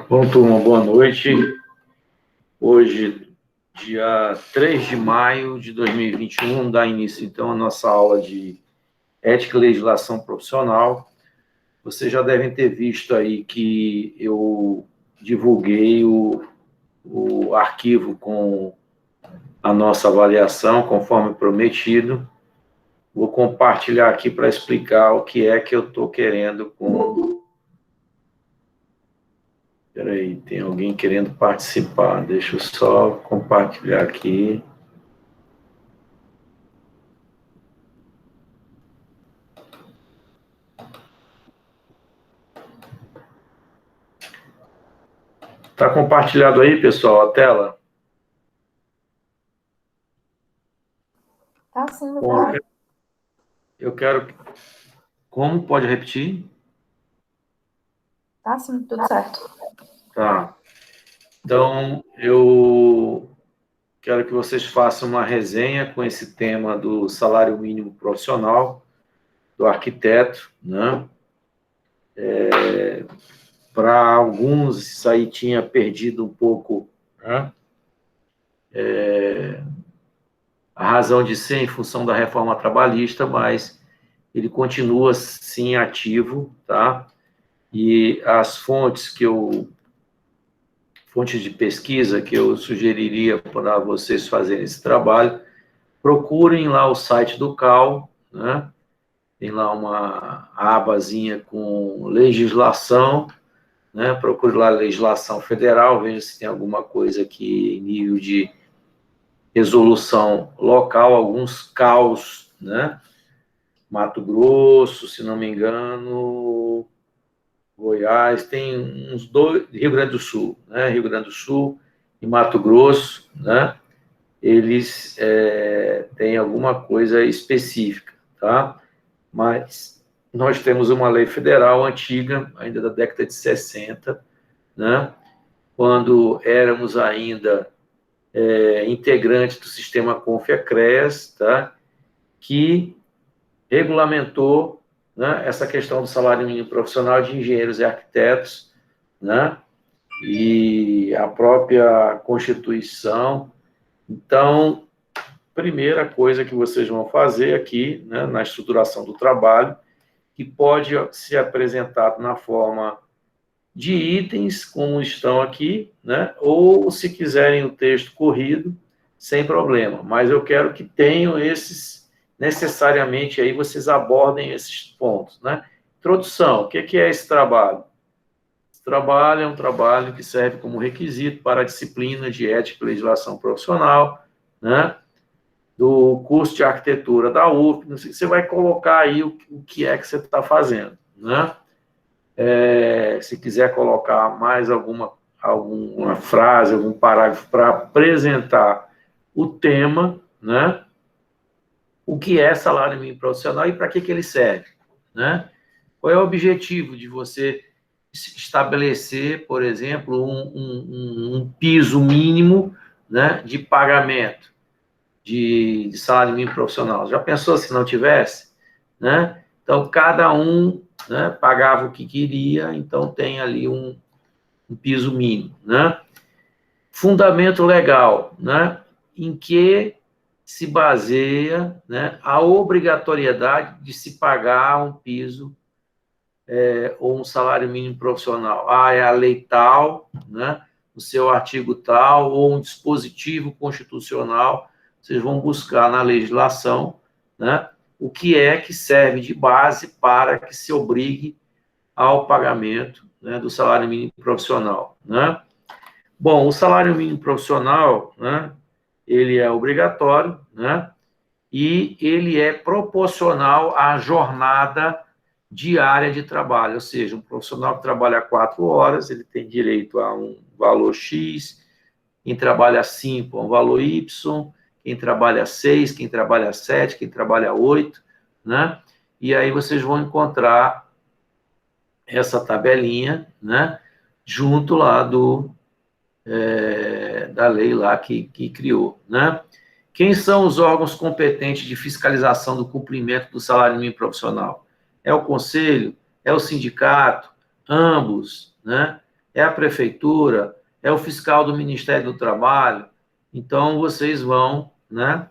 Bom, turma, boa noite. Hoje, dia 3 de maio de 2021, dá início, então, a nossa aula de Ética e Legislação Profissional. Vocês já devem ter visto aí que eu divulguei o arquivo com a nossa avaliação, conforme prometido. Vou compartilhar aqui para explicar o que é que eu estou querendo com... Espera aí, tem alguém querendo participar. Deixa eu só compartilhar aqui. Está compartilhado aí, pessoal, a tela? Tá sim, Bom, eu quero... Como? Pode repetir? Tá sim, tudo certo. Tá. Então, eu quero que vocês façam uma resenha com esse tema do salário mínimo profissional do arquiteto, né? Para alguns, isso aí tinha perdido um pouco, né? A razão de ser em função da reforma trabalhista, mas ele continua, sim, ativo, tá? E as fontes de pesquisa que eu sugeriria para vocês fazerem esse trabalho, procurem lá o site do CAL, né? Tem lá uma abazinha com legislação, né? Procure lá a legislação federal, veja se tem alguma coisa aqui em nível de resolução local, alguns CAUs, né? Mato Grosso, se não me engano, Goiás, tem uns dois, Rio Grande do Sul, né? Rio Grande do Sul e Mato Grosso, né? Eles têm alguma coisa específica, tá? Mas nós temos uma lei federal antiga, ainda da década de 60, né? Quando éramos ainda integrantes do sistema CONFIA-CREAS, tá? Que regulamentou, né, essa questão do salário mínimo profissional de engenheiros e arquitetos, né? E a própria Constituição. Então, primeira coisa que vocês vão fazer aqui, né, na estruturação do trabalho, que pode ser apresentado na forma de itens, como estão aqui, né, ou, se quiserem, o texto corrido, sem problema. Mas eu quero que tenham esses, necessariamente, aí vocês abordem esses pontos, né? Introdução, o que é esse trabalho? Esse trabalho é um trabalho que serve como requisito para a disciplina de Ética e Legislação Profissional, né? Do curso de arquitetura da UF, você vai colocar aí o que é que você está fazendo, né? Se quiser colocar mais alguma frase, algum parágrafo para apresentar o tema, né? O que é salário mínimo profissional e para que ele serve, né? Qual é o objetivo de você estabelecer, por exemplo, um piso mínimo, né, de pagamento de salário mínimo profissional? Já pensou se não tivesse, né? Então, cada um, né, pagava o que queria, então tem ali um piso mínimo, né? Fundamento legal, né? Em que se baseia, né, a obrigatoriedade de se pagar um piso ou um salário mínimo profissional. É a lei tal, né, o seu artigo tal, ou um dispositivo constitucional. Vocês vão buscar na legislação, né, o que é que serve de base para que se obrigue ao pagamento, né, do salário mínimo profissional, né? Bom, o salário mínimo profissional, né, ele é obrigatório, né, e ele é proporcional à jornada diária de trabalho, ou seja, um profissional que trabalha 4 horas, ele tem direito a um valor X, quem trabalha 5 a um valor Y, quem trabalha 6, quem trabalha 7, quem trabalha 8, né? E aí vocês vão encontrar essa tabelinha, né, junto lá da lei lá que criou, né? Quem são os órgãos competentes de fiscalização do cumprimento do salário mínimo profissional? É o conselho? É o sindicato? Ambos, né? é a prefeitura, é o fiscal do Ministério do Trabalho. Então, vocês vão, né,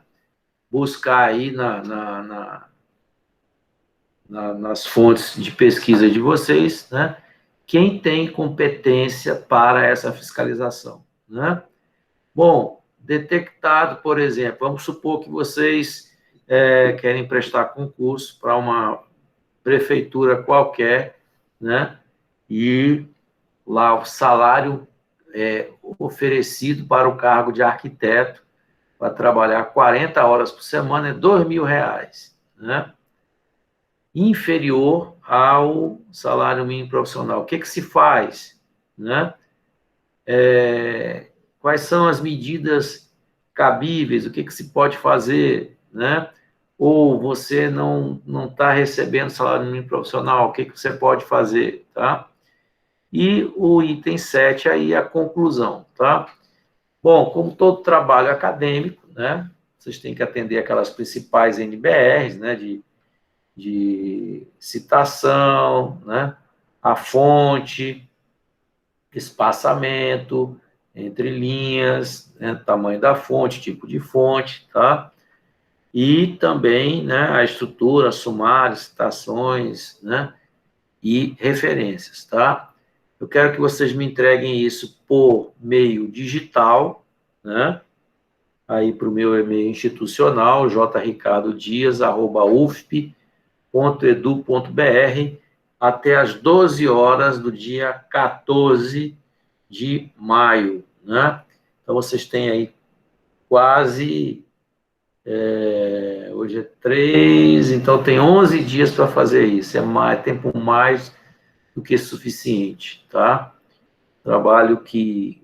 buscar aí nas fontes de pesquisa de vocês, né, quem tem competência para essa fiscalização, né? Bom, detectado, por exemplo, vamos supor que vocês querem prestar concurso para uma prefeitura qualquer, né? E lá o salário oferecido para o cargo de arquiteto para trabalhar 40 horas por semana é R$ 2.000, né? Inferior ao salário mínimo profissional. O que se faz, né? Quais são as medidas cabíveis? O que se pode fazer, né? Ou você não está recebendo salário mínimo profissional, o que você pode fazer, tá? E o item 7 aí é a conclusão, tá? Bom, como todo trabalho acadêmico, né? Vocês têm que atender aquelas principais NBRs, né? De citação, né? A fonte, espaçamento, entre linhas, né? Tamanho da fonte, tipo de fonte, tá? E também, né? A estrutura, sumário, citações, né? E referências, tá? Eu quero que vocês me entreguem isso por meio digital, né? Aí para o meu e-mail institucional, jricardodias@ufp.edu.br, até às 12 horas do dia 14 de maio, né? Então, vocês têm aí quase... hoje é 3, então tem 11 dias para fazer isso. É tempo mais do que suficiente, tá? Trabalho que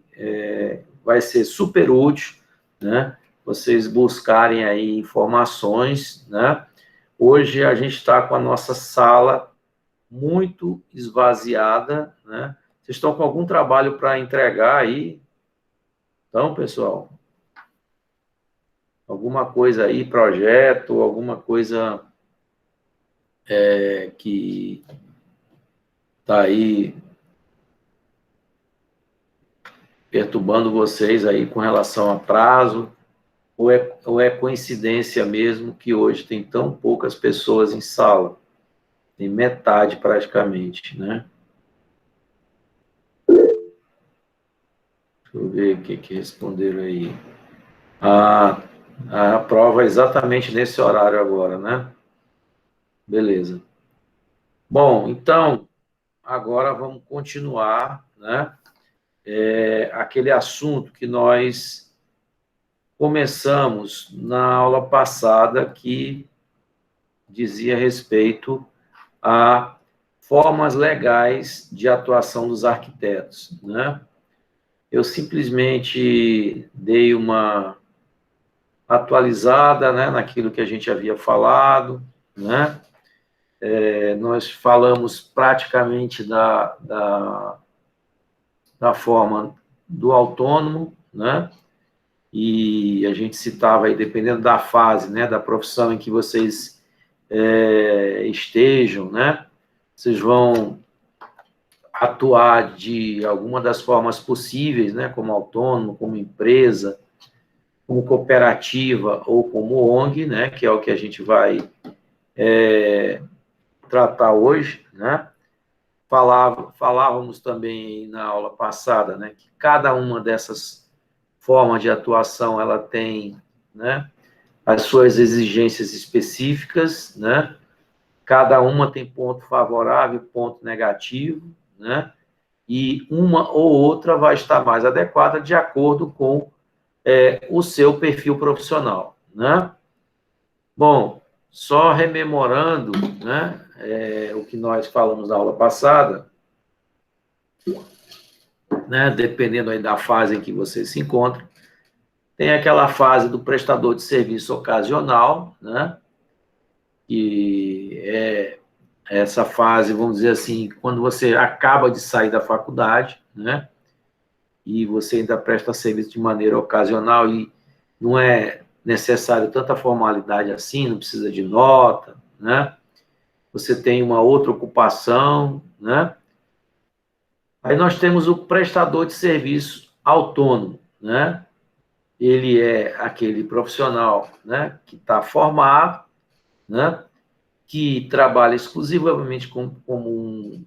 vai ser super útil, né? Vocês buscarem aí informações, né? Hoje a gente está com a nossa sala muito esvaziada, né? Vocês estão com algum trabalho para entregar aí? Então, pessoal, alguma coisa aí, projeto, alguma coisa que está aí perturbando vocês aí com relação a prazo, ou é coincidência mesmo que hoje tem tão poucas pessoas em sala? Tem metade praticamente, né? Deixa eu ver o que responderam aí. A prova é exatamente nesse horário agora, né? Beleza. Bom, então, agora vamos continuar, né? Aquele assunto que nós começamos na aula passada, que dizia respeito a formas legais de atuação dos arquitetos, né? Eu simplesmente dei uma atualizada, né, naquilo que a gente havia falado, né? Nós falamos praticamente da forma do autônomo, né? E a gente citava aí, dependendo da fase, né, da profissão em que vocês estejam, né? Vocês vão atuar de alguma das formas possíveis, né, como autônomo, como empresa, como cooperativa ou como ONG, né, que é o que a gente vai tratar hoje, né? Falávamos também na aula passada, né, que cada uma dessas formas de atuação, ela tem, né, as suas exigências específicas, né? Cada uma tem ponto favorável, ponto negativo, né? E uma ou outra vai estar mais adequada de acordo com o seu perfil profissional, né? Bom, só rememorando, né, o que nós falamos na aula passada, né, dependendo aí da fase em que você se encontra, tem aquela fase do prestador de serviço ocasional, né, que é essa fase, vamos dizer assim, quando você acaba de sair da faculdade, né, e você ainda presta serviço de maneira ocasional e não é necessário tanta formalidade assim, não precisa de nota, né? Você tem uma outra ocupação, né? Aí nós temos o prestador de serviço autônomo, né? Ele é aquele profissional, né, que está formado, né, que trabalha exclusivamente como um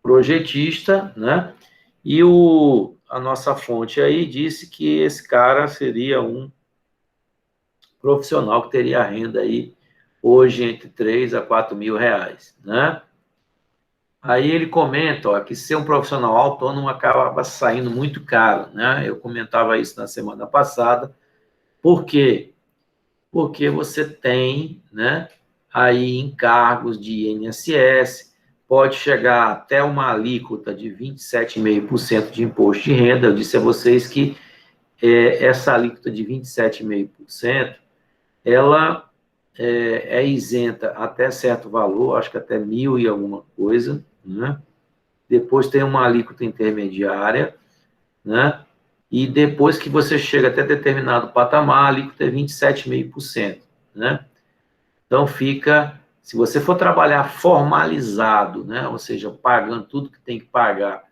projetista, né? E a nossa fonte aí disse que esse cara seria um profissional que teria renda aí hoje entre 3 a 4 mil reais, né? Aí ele comenta, ó, que ser um profissional autônomo acaba saindo muito caro, né? Eu comentava isso na semana passada. Por quê? Porque você tem, né, aí encargos de INSS, pode chegar até uma alíquota de 27,5% de imposto de renda. Eu disse a vocês que essa alíquota de 27,5%, ela é isenta até certo valor, acho que até 1.000 e alguma coisa, né? Depois tem uma alíquota intermediária, né? E depois que você chega até determinado patamar, a alíquota é 27,5%, né? Então fica, se você for trabalhar formalizado, né? Ou seja, pagando tudo que tem que pagar,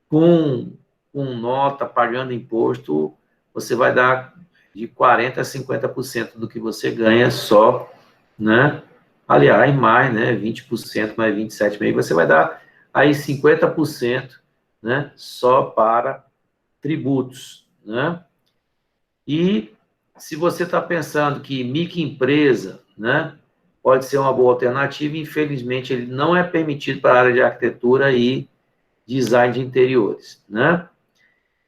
com, com nota, pagando imposto, você vai dar de 40% a 50% do que você ganha só, né? Aliás, mais, né? 20% mais 27,5%, você vai dar aí 50%, né? Só para tributos, né? E se você está pensando que microempresa, né, pode ser uma boa alternativa, infelizmente ele não é permitido para a área de arquitetura e design de interiores, né?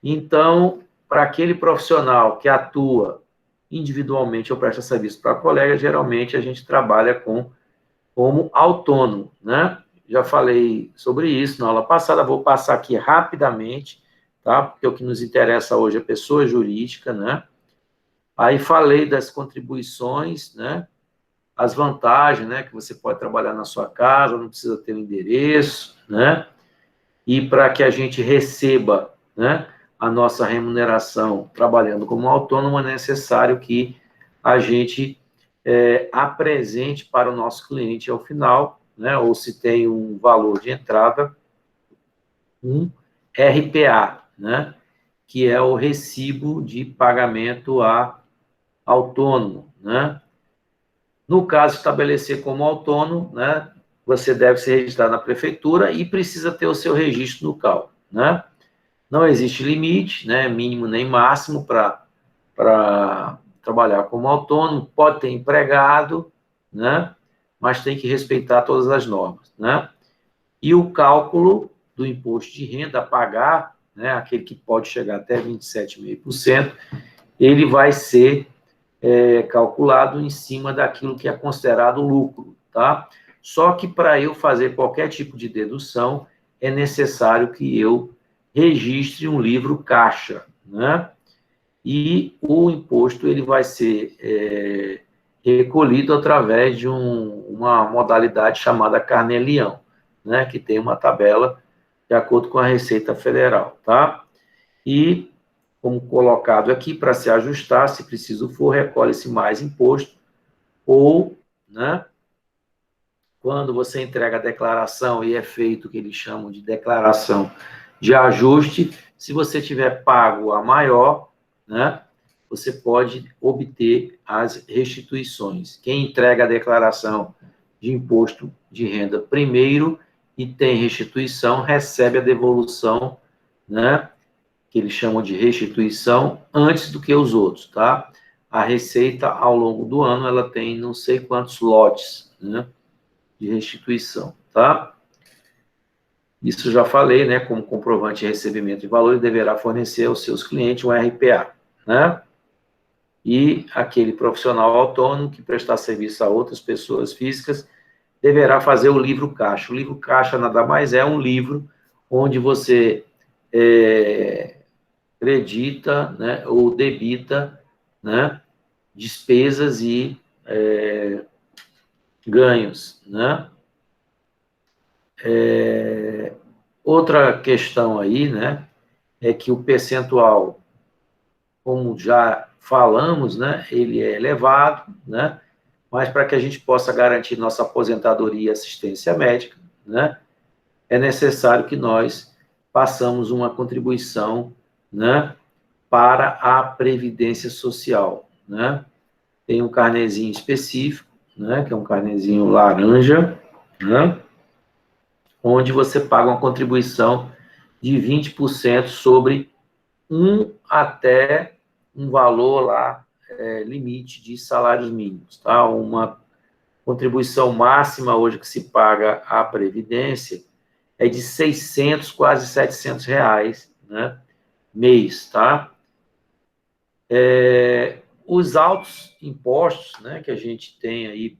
Então, para aquele profissional que atua individualmente ou presta serviço para colega, geralmente a gente trabalha como autônomo, né? Já falei sobre isso na aula passada, vou passar aqui rapidamente, tá? Porque o que nos interessa hoje é pessoa jurídica, né? Aí falei das contribuições, né? As vantagens, né? Que você pode trabalhar na sua casa, não precisa ter um endereço, né? E para que a gente receba, né, a nossa remuneração trabalhando como autônomo, é necessário que a gente apresente para o nosso cliente ao final, né, ou se tem um valor de entrada, um RPA, né, que é o recibo de pagamento a autônomo, né? No caso, estabelecer como autônomo, né, você deve ser registrado na prefeitura e precisa ter o seu registro no CAL, né? Não existe limite, né, mínimo nem máximo para trabalhar como autônomo, pode ter empregado, né, mas tem que respeitar todas as normas, né? E o cálculo do imposto de renda a pagar, né, aquele que pode chegar até 27,5%, ele vai ser calculado em cima daquilo que é considerado lucro, tá? Só que para eu fazer qualquer tipo de dedução, é necessário que eu registre um livro caixa, né? E o imposto ele vai ser recolhido através de uma modalidade chamada Carnê-Leão, né? Que tem uma tabela de acordo com a Receita Federal, tá? E como colocado aqui, para se ajustar, se preciso for, recolhe-se mais imposto, ou, né, quando você entrega a declaração e é feito o que eles chamam de declaração de ajuste, se você tiver pago a maior, né, você pode obter as restituições. Quem entrega a declaração de imposto de renda primeiro e tem restituição, recebe a devolução, né, que eles chamam de restituição, antes do que os outros, tá? A Receita, ao longo do ano, ela tem não sei quantos lotes, né, de restituição, tá? Isso já falei, né, como comprovante de recebimento de valor, ele deverá fornecer aos seus clientes um RPA, né? E aquele profissional autônomo que prestar serviço a outras pessoas físicas deverá fazer o livro caixa. O livro caixa nada mais é um livro onde você acredita, né, ou debita, né, despesas e ganhos, né? Outra questão aí, né, é que o percentual, como já falamos, né, ele é elevado, né, mas para que a gente possa garantir nossa aposentadoria e assistência médica, né, é necessário que nós façamos uma contribuição, né, para a Previdência Social, né? Tem um carnezinho específico, né, que é um carnezinho laranja, né, onde você paga uma contribuição de 20% sobre até um valor lá, limite de salários mínimos, tá? Uma contribuição máxima hoje que se paga à Previdência é de 600, quase 700 reais, né, mês, tá? Os altos impostos, né, que a gente tem aí,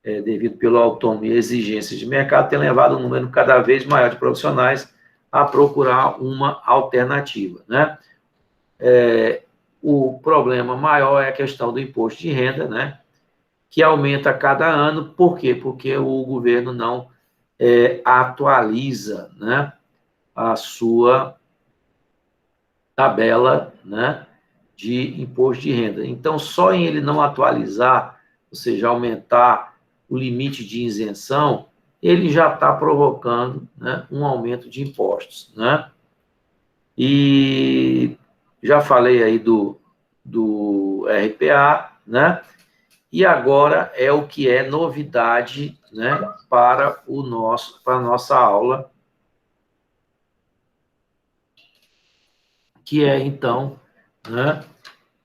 devido pelo autônomo e exigências de mercado, tem levado um número cada vez maior de profissionais a procurar uma alternativa, né? O problema maior é a questão do imposto de renda, né, que aumenta a cada ano. Por quê? Porque o governo não atualiza, né, a sua tabela, né, de imposto de renda. Então, só em ele não atualizar, ou seja, aumentar o limite de isenção, ele já está provocando, né, um aumento de impostos, né? E já falei aí do RPA, né? E agora é o que é novidade, né, para a nossa aula, que é então, né,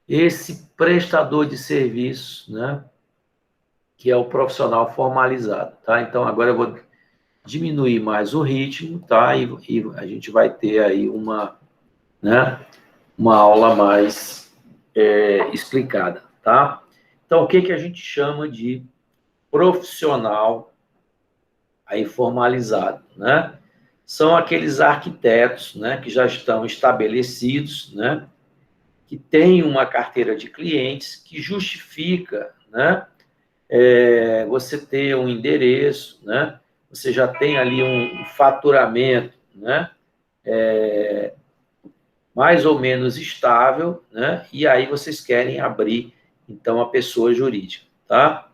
esse prestador de serviço, né, que é o profissional formalizado, tá? Então agora eu vou diminuir mais o ritmo, tá? E a gente vai ter aí né, uma aula mais explicada, tá? Então o que que a gente chama de profissional aí formalizado, né? São aqueles arquitetos, né, que já estão estabelecidos, né, que têm uma carteira de clientes que justifica, né, você ter um endereço, né, você já tem ali um faturamento, né, mais ou menos estável, né, e aí vocês querem abrir, então, a pessoa jurídica, tá?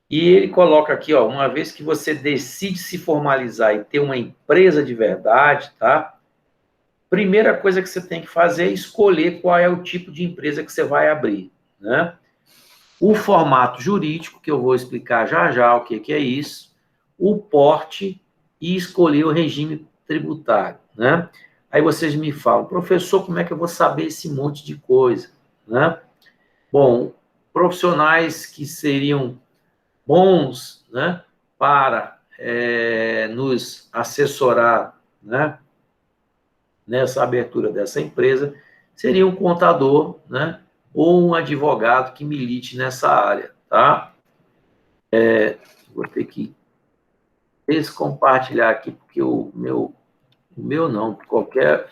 E ele coloca aqui, ó, uma vez que você decide se formalizar e ter uma empresa de verdade, tá? Primeira coisa que você tem que fazer é escolher qual é o tipo de empresa que você vai abrir, né? O formato jurídico, que eu vou explicar já já o que é isso, o porte e escolher o regime tributário, né? Aí vocês me falam, professor, como é que eu vou saber esse monte de coisa, né? Bom, profissionais que seriam bons, né, para nos assessorar, né, nessa abertura dessa empresa, seria um contador, né, ou um advogado que milite nessa área, tá? Vou ter que descompartilhar aqui, porque o meu não, qualquer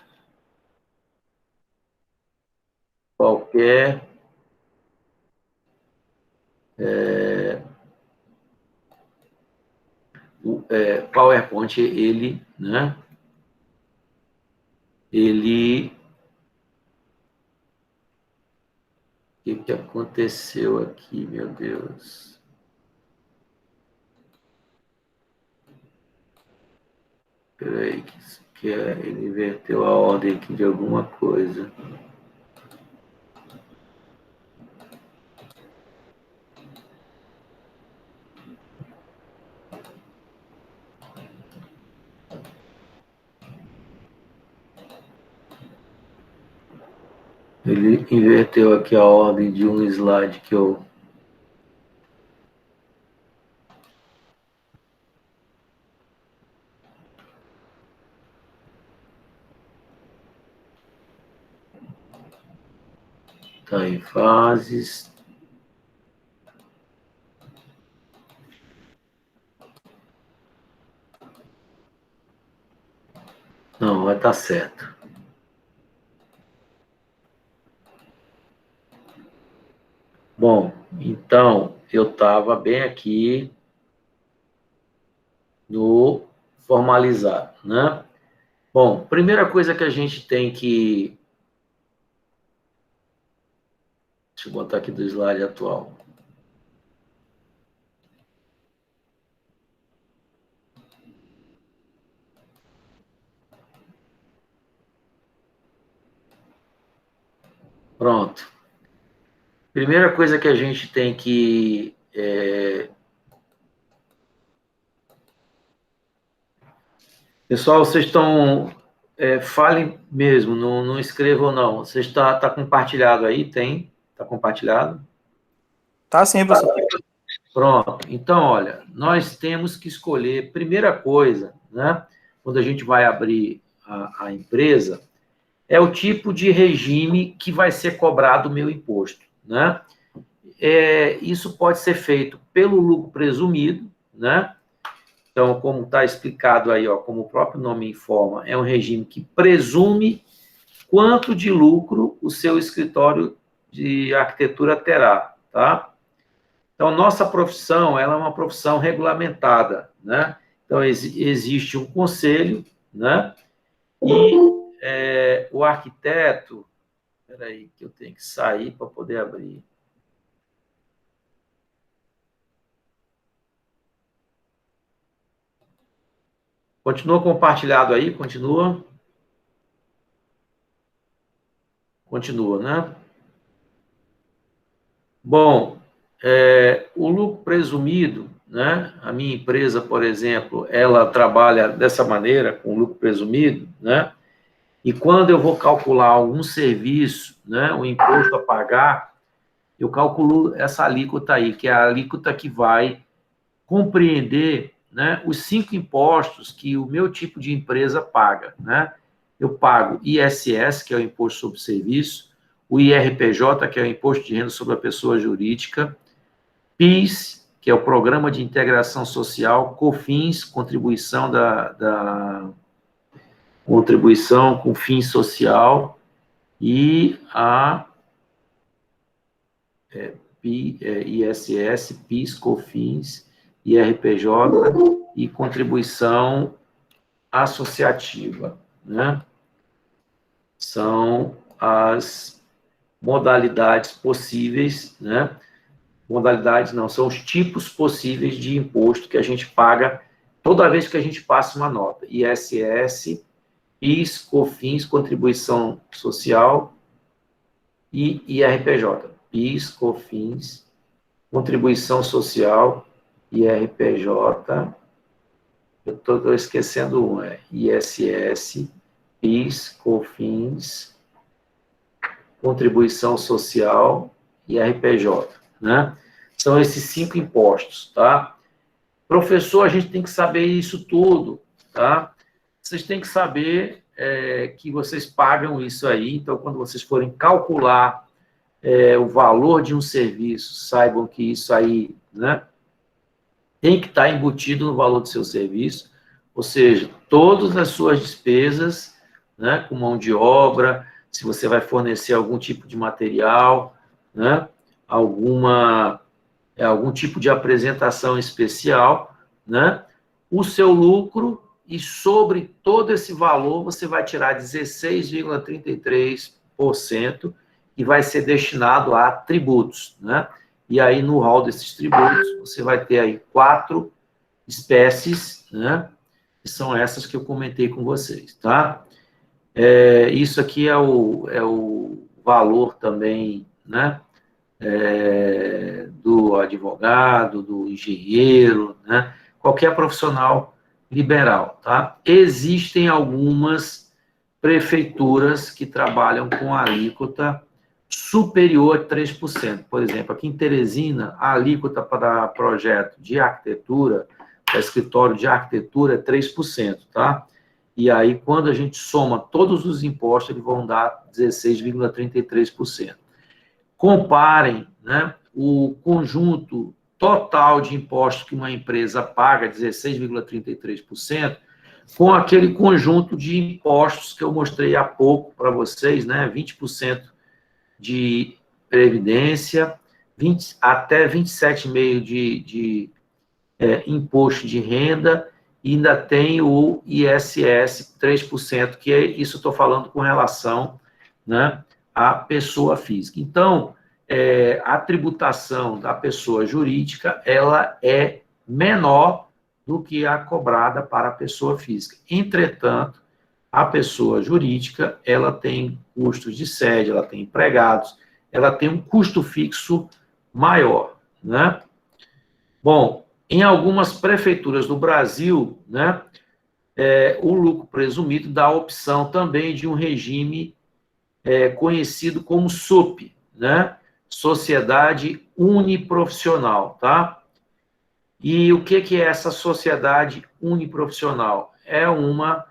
PowerPoint, ele, né, ele, o que aconteceu aqui, meu Deus? Peraí, ele inverteu a ordem aqui de alguma coisa. Ele inverteu aqui a ordem de um slide que eu... Está em fases. Não, vai estar certo. Bom, então, eu estava bem aqui no formalizado, né? Bom, primeira coisa que a gente tem que... Deixa eu botar aqui do slide atual. Pronto. Primeira coisa que a gente tem que... Pessoal, vocês estão... falem mesmo, não escrevam não. Você está compartilhado aí? Tem? Está compartilhado? Tá sim, professor. Pronto. Então, olha, nós temos que escolher, primeira coisa, né, quando a gente vai abrir a empresa, é o tipo de regime que vai ser cobrado o meu imposto, né? Isso pode ser feito pelo lucro presumido, né? Então, como está explicado aí, ó, como o próprio nome informa, é um regime que presume quanto de lucro o seu escritório de arquitetura terá, tá? Então, nossa profissão, ela é uma profissão regulamentada, né? Então, existe um conselho, né? E o arquiteto... Espera aí, que eu tenho que sair para poder abrir. Continua compartilhado aí? Continua? Continua, né? Bom, o lucro presumido, né? A minha empresa, por exemplo, ela trabalha dessa maneira, com lucro presumido, né? E quando eu vou calcular algum serviço, né, o imposto a pagar, eu calculo essa alíquota aí, que é a alíquota que vai compreender, né, os 5 impostos que o meu tipo de empresa paga, né? Eu pago ISS, que é o Imposto sobre Serviço, o IRPJ, que é o Imposto de Renda sobre a Pessoa Jurídica, PIS, que é o Programa de Integração Social, COFINS, contribuição contribuição com fim social, e a ISS, PIS, COFINS, IRPJ e contribuição associativa, né? São as modalidades possíveis, né? Modalidades não, são os tipos possíveis de imposto que a gente paga toda vez que a gente passa uma nota. ISS, PIS, COFINS, contribuição social, e IRPJ. PIS, COFINS, contribuição social, IRPJ, eu estou esquecendo um, ISS, PIS, COFINS, contribuição social e IRPJ, né? São esses 5 impostos, tá? Professor, a gente tem que saber isso tudo, tá? Vocês têm que saber que vocês pagam isso aí, então, quando vocês forem calcular o valor de um serviço, saibam que isso aí, né, tem que estar embutido no valor do seu serviço, ou seja, todas as suas despesas, né, com mão de obra, se você vai fornecer algum tipo de material, né, algum tipo de apresentação especial, né, o seu lucro, e sobre todo esse valor você vai tirar 16,33% e vai ser destinado a tributos, né? E aí, no rol desses tributos, você vai ter aí 4 espécies, né? Que são essas que eu comentei com vocês, tá? Isso aqui é o valor também, né? Do advogado, do engenheiro, né? Qualquer profissional liberal, tá? Existem algumas prefeituras que trabalham com alíquota superior a 3%. Por exemplo, aqui em Teresina, a alíquota para projeto de arquitetura, para escritório de arquitetura, é 3%, tá? E aí, quando a gente soma todos os impostos, eles vão dar 16,33%. Comparem, né, o conjunto total de impostos que uma empresa paga, 16,33%, com aquele conjunto de impostos que eu mostrei há pouco para vocês, né, 20% de previdência, até 27,5% de imposto de renda, e ainda tem o ISS 3%, que é isso, estou falando com relação, né, à pessoa física. Então, a tributação da pessoa jurídica, ela é menor do que a cobrada para a pessoa física. Entretanto, a pessoa jurídica, ela tem custos de sede, ela tem empregados, ela tem um custo fixo maior, né? Bom, em algumas prefeituras do Brasil, né, o lucro presumido dá a opção também de um regime conhecido como SUP, né? Sociedade Uniprofissional, tá? E o que é essa sociedade uniprofissional? É uma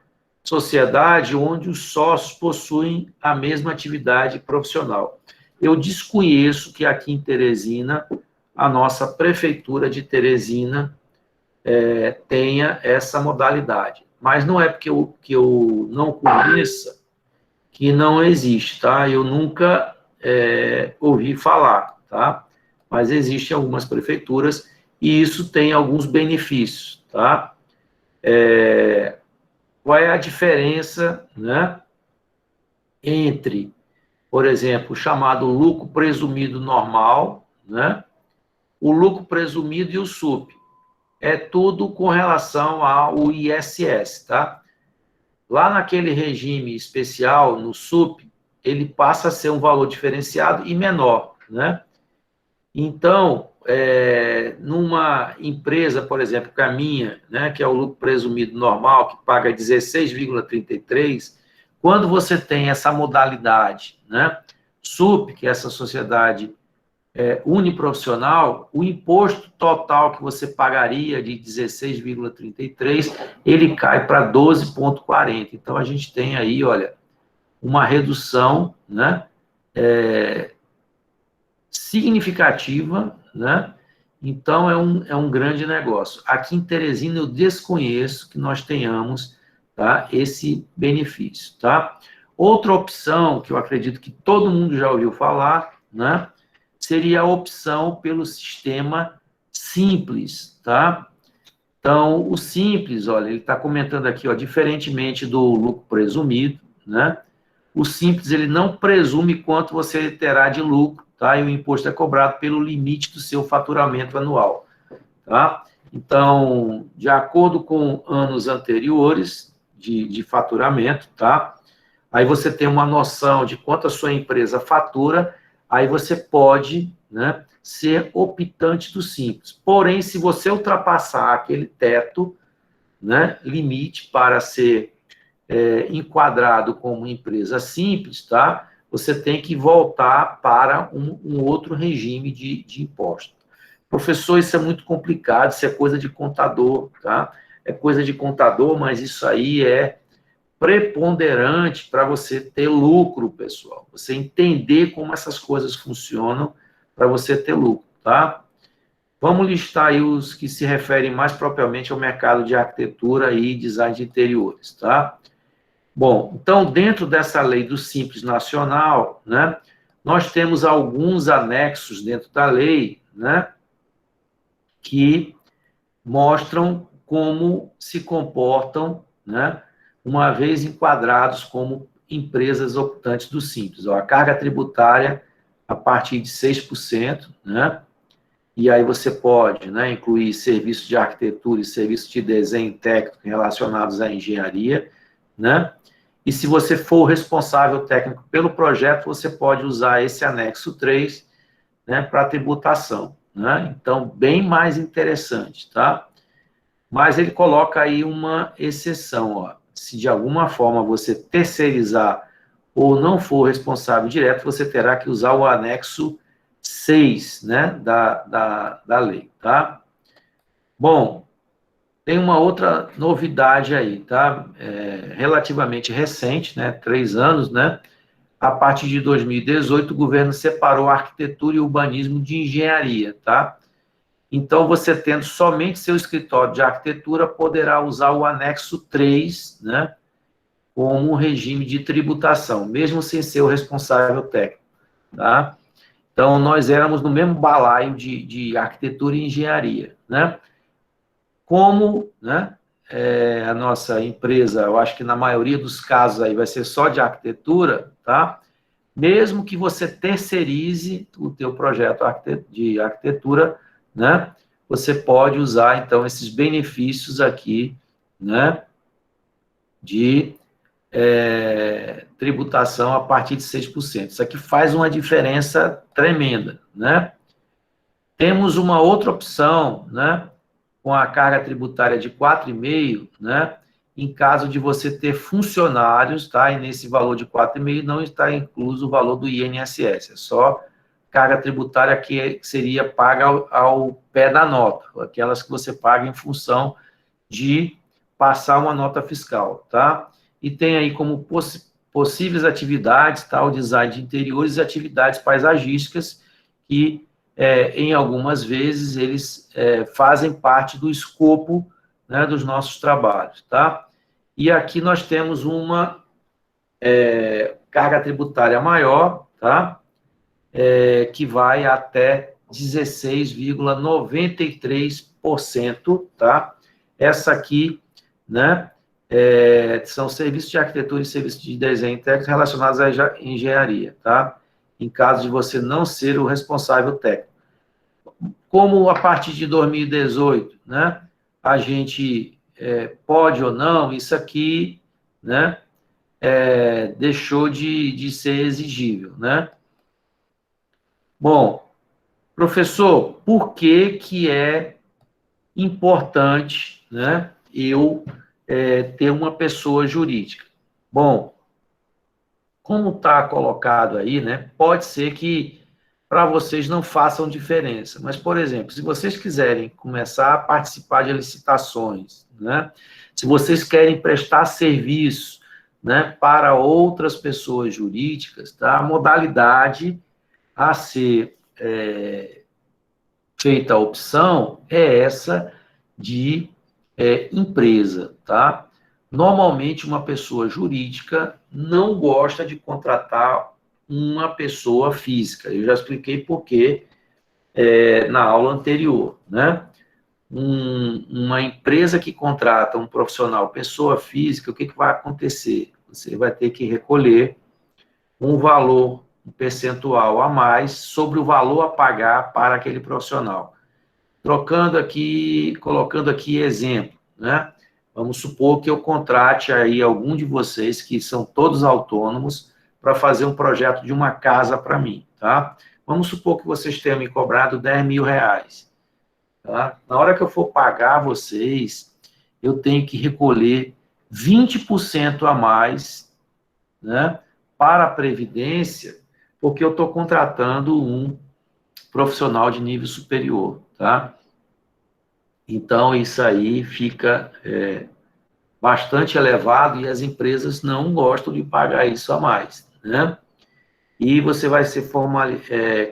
sociedade onde os sócios possuem a mesma atividade profissional. Eu desconheço que aqui em Teresina, a nossa prefeitura de Teresina tenha essa modalidade. Mas não é porque eu não conheça que não existe, tá? Eu nunca ouvi falar, tá? Mas existem algumas prefeituras e isso tem alguns benefícios, tá? Qual é a diferença, né, entre, por exemplo, o chamado lucro presumido normal, né, o lucro presumido e o SUP? É tudo com relação ao ISS, tá? Lá naquele regime especial, no SUP, ele passa a ser um valor diferenciado e menor, né? Então, numa empresa, por exemplo, que a minha, né, que é o lucro presumido normal, que paga 16,33, quando você tem essa modalidade, né, SUP, que é essa sociedade uniprofissional, o imposto total que você pagaria de 16,33, ele cai para 12,40. Então, a gente tem aí, olha, uma redução, né, significativa, né? Então, é um grande negócio. Aqui em Teresina, eu desconheço que nós tenhamos, tá, esse benefício, tá? Outra opção, que eu acredito que todo mundo já ouviu falar, né, seria a opção pelo sistema Simples, tá? Então, o Simples, olha, ele está comentando aqui, ó, diferentemente do lucro presumido, né? O Simples, ele não presume quanto você terá de lucro, tá? E o imposto é cobrado pelo limite do seu faturamento anual, tá? Então, de acordo com anos anteriores de faturamento, tá? Aí você tem uma noção de quanto a sua empresa fatura, aí você pode, né, ser optante do Simples. Porém, se você ultrapassar aquele teto, né, limite para ser enquadrado como empresa simples, tá? Você tem que voltar para um outro regime de imposto. Professor, isso é muito complicado, isso é coisa de contador, tá? É coisa de contador, mas isso aí é preponderante para você ter lucro, pessoal. Você entender como essas coisas funcionam para você ter lucro, tá? Vamos listar aí os que se referem mais propriamente ao mercado de arquitetura e design de interiores, tá? Bom, então, dentro dessa lei do Simples Nacional, né, nós temos alguns anexos dentro da lei, né, que mostram como se comportam, né, uma vez enquadrados como empresas optantes do Simples. Ó, a carga tributária a partir de 6%, né, e aí você pode, né, incluir serviços de arquitetura e serviços de desenho técnico relacionados à engenharia, né, e se você for o responsável técnico pelo projeto, você pode usar esse anexo 3, né, para tributação, né? Então, bem mais interessante, tá? Mas ele coloca aí uma exceção, ó. Se de alguma forma você terceirizar ou não for responsável direto, você terá que usar o anexo 6, né, da lei, tá? Bom, tem uma outra novidade aí, tá? Relativamente recente, né? 3 anos, né? A partir de 2018, o governo separou a arquitetura e urbanismo de engenharia, tá? Então, você tendo somente seu escritório de arquitetura, poderá usar o anexo 3, né? Como um regime de tributação, mesmo sem ser o responsável técnico, tá? Então, nós éramos no mesmo balaio de arquitetura e engenharia, né? Como, né, a nossa empresa, eu acho que na maioria dos casos aí vai ser só de arquitetura, tá? Mesmo que você terceirize o teu projeto de arquitetura, né, você pode usar, então, esses benefícios aqui, né, de tributação a partir de 6%. Isso aqui faz uma diferença tremenda, né? Temos uma outra opção, né, com a carga tributária de 4,5%, né, em caso de você ter funcionários, tá? E nesse valor de 4,5% não está incluso o valor do INSS, é só carga tributária que seria paga ao pé da nota, aquelas que você paga em função de passar uma nota fiscal, tá? E tem aí como possíveis atividades, tá? O design de interiores e atividades paisagísticas que, em algumas vezes, eles fazem parte do escopo, né, dos nossos trabalhos, tá? E aqui nós temos uma carga tributária maior, tá? Que vai até 16,93%, tá? Essa aqui, né, são serviços de arquitetura e serviços de desenho técnico relacionados à engenharia, tá? Em caso de você não ser o responsável técnico. Como a partir de 2018, né, a gente pode ou não, isso aqui, né, deixou de ser exigível, né? Bom, professor, por que é importante, né, eu ter uma pessoa jurídica? Bom, como está colocado aí, né, pode ser que para vocês não façam diferença, mas, por exemplo, se vocês quiserem começar a participar de licitações, né, se vocês querem prestar serviço, né, para outras pessoas jurídicas, tá, a modalidade a ser feita a opção é essa de empresa, tá? Normalmente, uma pessoa jurídica não gosta de contratar uma pessoa física. Eu já expliquei por quê na aula anterior, né? Uma empresa que contrata um profissional, pessoa física, o que vai acontecer? Você vai ter que recolher um valor, um percentual a mais sobre o valor a pagar para aquele profissional. Colocando aqui exemplo, né? Vamos supor que eu contrate aí algum de vocês, que são todos autônomos, para fazer um projeto de uma casa para mim, tá? Vamos supor que vocês tenham me cobrado R$10.000, tá? Na hora que eu for pagar vocês, eu tenho que recolher 20% a mais, né, para a Previdência, porque eu estou contratando um profissional de nível superior, tá? Então, isso aí fica bastante elevado e as empresas não gostam de pagar isso a mais, né? E você vai ser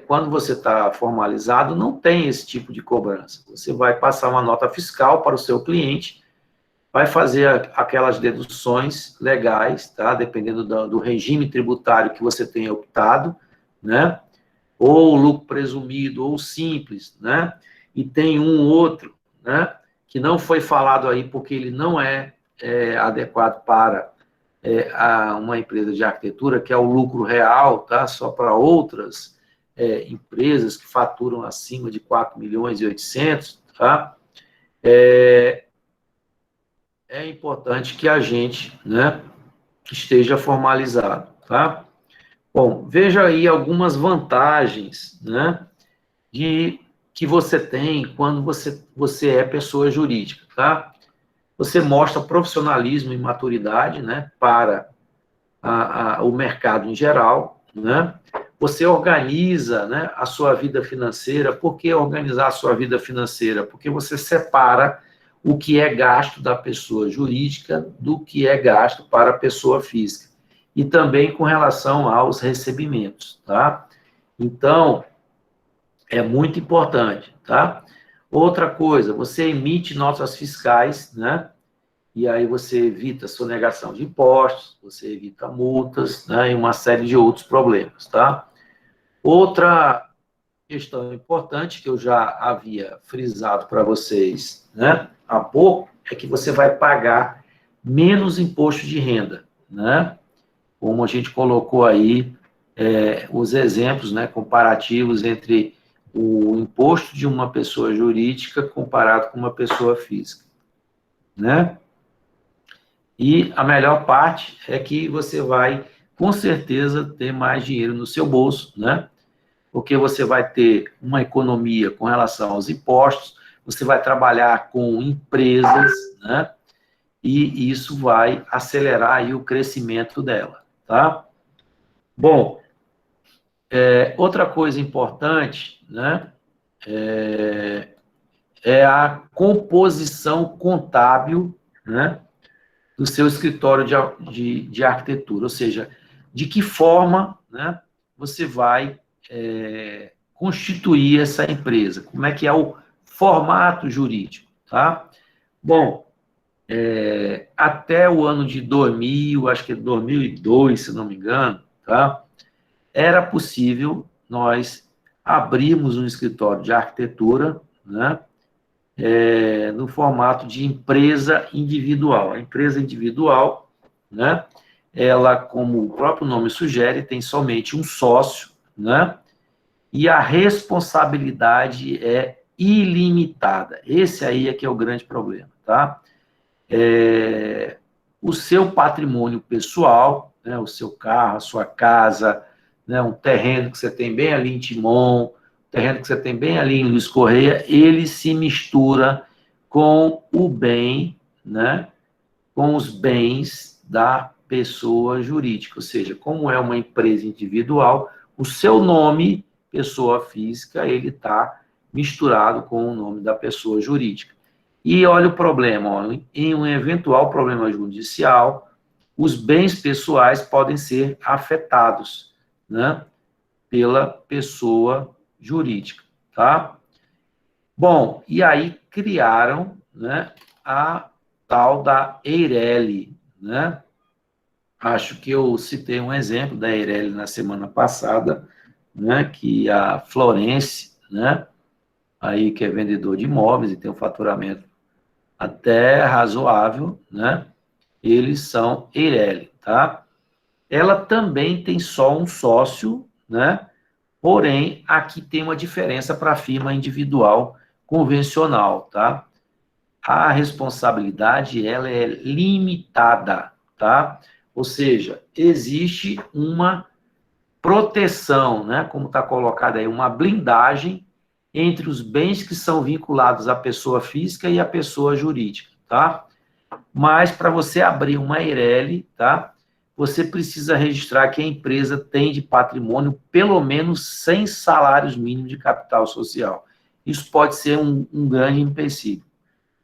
quando você está formalizado, não tem esse tipo de cobrança. Você vai passar uma nota fiscal para o seu cliente, vai fazer aquelas deduções legais, tá? Dependendo do regime tributário que você tenha optado, né? Ou lucro presumido, ou simples, né? E tem um outro, né, que não foi falado aí porque ele não é adequado para uma empresa de arquitetura, que é o lucro real, tá? Só para outras empresas que faturam acima de 4.800.000, tá? É importante que a gente, né, esteja formalizado, tá? Bom, veja aí algumas vantagens, né, que você tem quando você é pessoa jurídica, tá? Você mostra profissionalismo e maturidade, né, para o mercado em geral, né? Você organiza, né, a sua vida financeira. Por que organizar a sua vida financeira? Porque você separa o que é gasto da pessoa jurídica do que é gasto para a pessoa física. E também com relação aos recebimentos, tá? Então, é muito importante, tá? Outra coisa, você emite notas fiscais, né? E aí você evita sonegação de impostos, você evita multas, né? E uma série de outros problemas, tá? Outra questão importante que eu já havia frisado para vocês, né, há pouco, é que você vai pagar menos imposto de renda, né? Como a gente colocou aí os exemplos, né, comparativos entre o imposto de uma pessoa jurídica comparado com uma pessoa física, né? E a melhor parte é que você vai, com certeza, ter mais dinheiro no seu bolso, né? Porque você vai ter uma economia com relação aos impostos, você vai trabalhar com empresas, né? E isso vai acelerar aí o crescimento dela, tá? Bom, outra coisa importante, né? É a composição contábil, né? Do seu escritório de arquitetura, ou seja, de que forma, né? Você vai constituir essa empresa, como é que é o formato jurídico, tá? Bom, até o ano de 2000, acho que 2002, se não me engano, tá? Era possível nós abrirmos um escritório de arquitetura, né? No formato de empresa individual. A empresa individual, né? Ela, como o próprio nome sugere, tem somente um sócio, né? E a responsabilidade é ilimitada. Esse aí é que é o grande problema, tá? O seu patrimônio pessoal, né, o seu carro, a sua casa, né, um terreno que você tem bem ali em Timon, um terreno que você tem bem ali em Luiz Correia, ele se mistura com o bem, né, com os bens da pessoa jurídica, ou seja, como é uma empresa individual, o seu nome, pessoa física, ele está misturado com o nome da pessoa jurídica. E olha o problema, ó, em um eventual problema judicial, os bens pessoais podem ser afetados, né, pela pessoa jurídica, tá? Bom, e aí criaram, né, a tal da Eireli, né? Acho que eu citei um exemplo da Eireli na semana passada, né, que a Florence, né, aí que é vendedor de imóveis e tem um faturamento até razoável, né? Eles são Eireli, tá? Ela também tem só um sócio, né? Porém, aqui tem uma diferença para a firma individual convencional, tá? A responsabilidade, ela é limitada, tá? Ou seja, existe uma proteção, né? Como está colocado aí, uma blindagem entre os bens que são vinculados à pessoa física e à pessoa jurídica, tá? Mas para você abrir uma Eireli, tá? Você precisa registrar que a empresa tem de patrimônio pelo menos 100 salários mínimos de capital social. Isso pode ser um grande empecilho.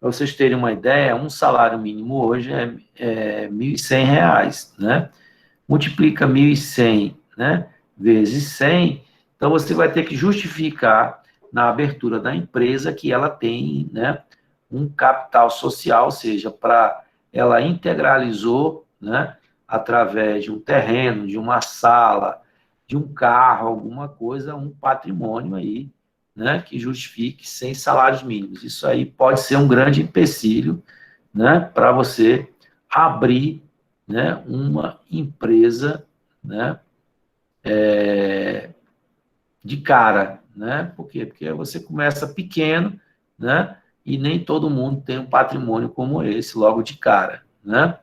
Para vocês terem uma ideia, um salário mínimo hoje é R$ 1.100, né? Multiplica 1.100, né, vezes 100, então você vai ter que justificar na abertura da empresa que ela tem, né, um capital social, ou seja, para ela integralizou, né, através de um terreno, de uma sala, de um carro, alguma coisa, um patrimônio aí, né, que justifique 100 salários mínimos. Isso aí pode ser um grande empecilho, né, para você abrir, né, uma empresa, né, de cara, né? Por quê? Porque você começa pequeno, né? E nem todo mundo tem um patrimônio como esse logo de cara, né?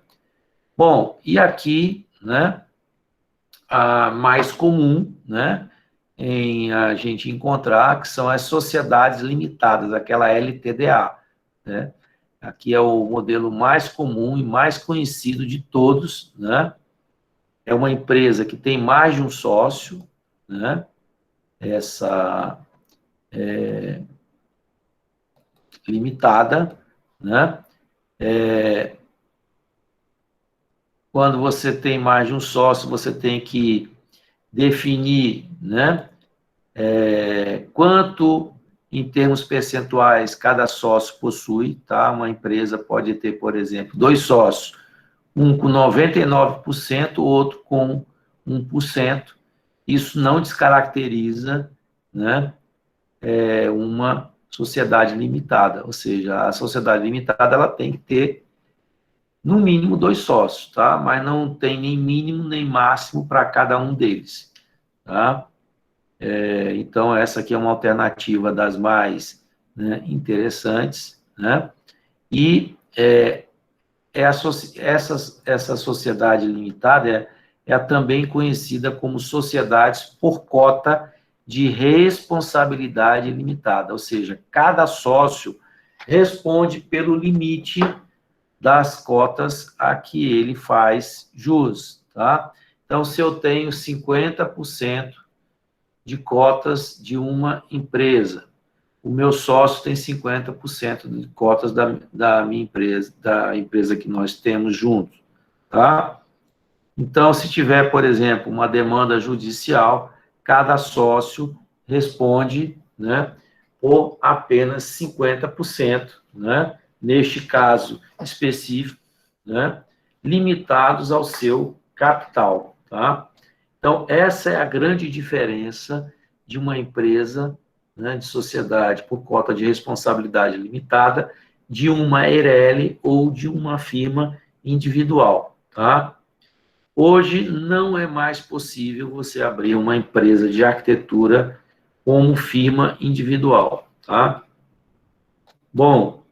Bom, e aqui, né, a mais comum, né, em a gente encontrar, que são as sociedades limitadas, aquela LTDA, né? Aqui é o modelo mais comum e mais conhecido de todos, né? É uma empresa que tem mais de um sócio, né? Essa limitada, né? Quando você tem mais de um sócio, você tem que definir, né? Quanto em termos percentuais cada sócio possui, tá? Uma empresa pode ter, por exemplo, dois sócios, um com 99%, o outro com 1%. Isso não descaracteriza, né, uma sociedade limitada, ou seja, a sociedade limitada ela tem que ter no mínimo dois sócios, tá? Mas não tem nem mínimo nem máximo para cada um deles, tá? Então essa aqui é uma alternativa das mais, né, interessantes, né? E essa sociedade limitada é também conhecida como sociedades por cota de responsabilidade limitada, ou seja, cada sócio responde pelo limite das cotas a que ele faz jus, tá? Então, se eu tenho 50% de cotas de uma empresa, o meu sócio tem 50% de cotas da minha empresa, da empresa que nós temos juntos, tá? Então, se tiver, por exemplo, uma demanda judicial, cada sócio responde, né, por apenas 50%, né, neste caso específico, né, limitados ao seu capital, tá? Então, essa é a grande diferença de uma empresa, né, de sociedade por cota de responsabilidade limitada, de uma EIRELI ou de uma firma individual, tá? Hoje não é mais possível você abrir uma empresa de arquitetura como firma individual, tá? Bom,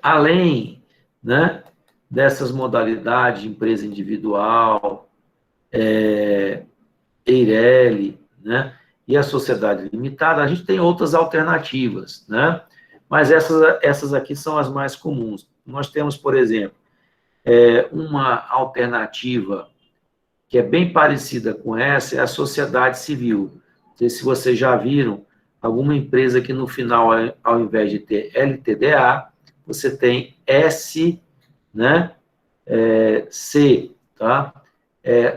além, né, dessas modalidades de empresa individual, EIRELI, né, e a sociedade limitada, a gente tem outras alternativas, né? Mas essas aqui são as mais comuns. Nós temos, por exemplo, uma alternativa que é bem parecida com essa, é a sociedade civil. Não sei se vocês já viram alguma empresa que no final, ao invés de ter LTDA, você tem S, né, C, tá?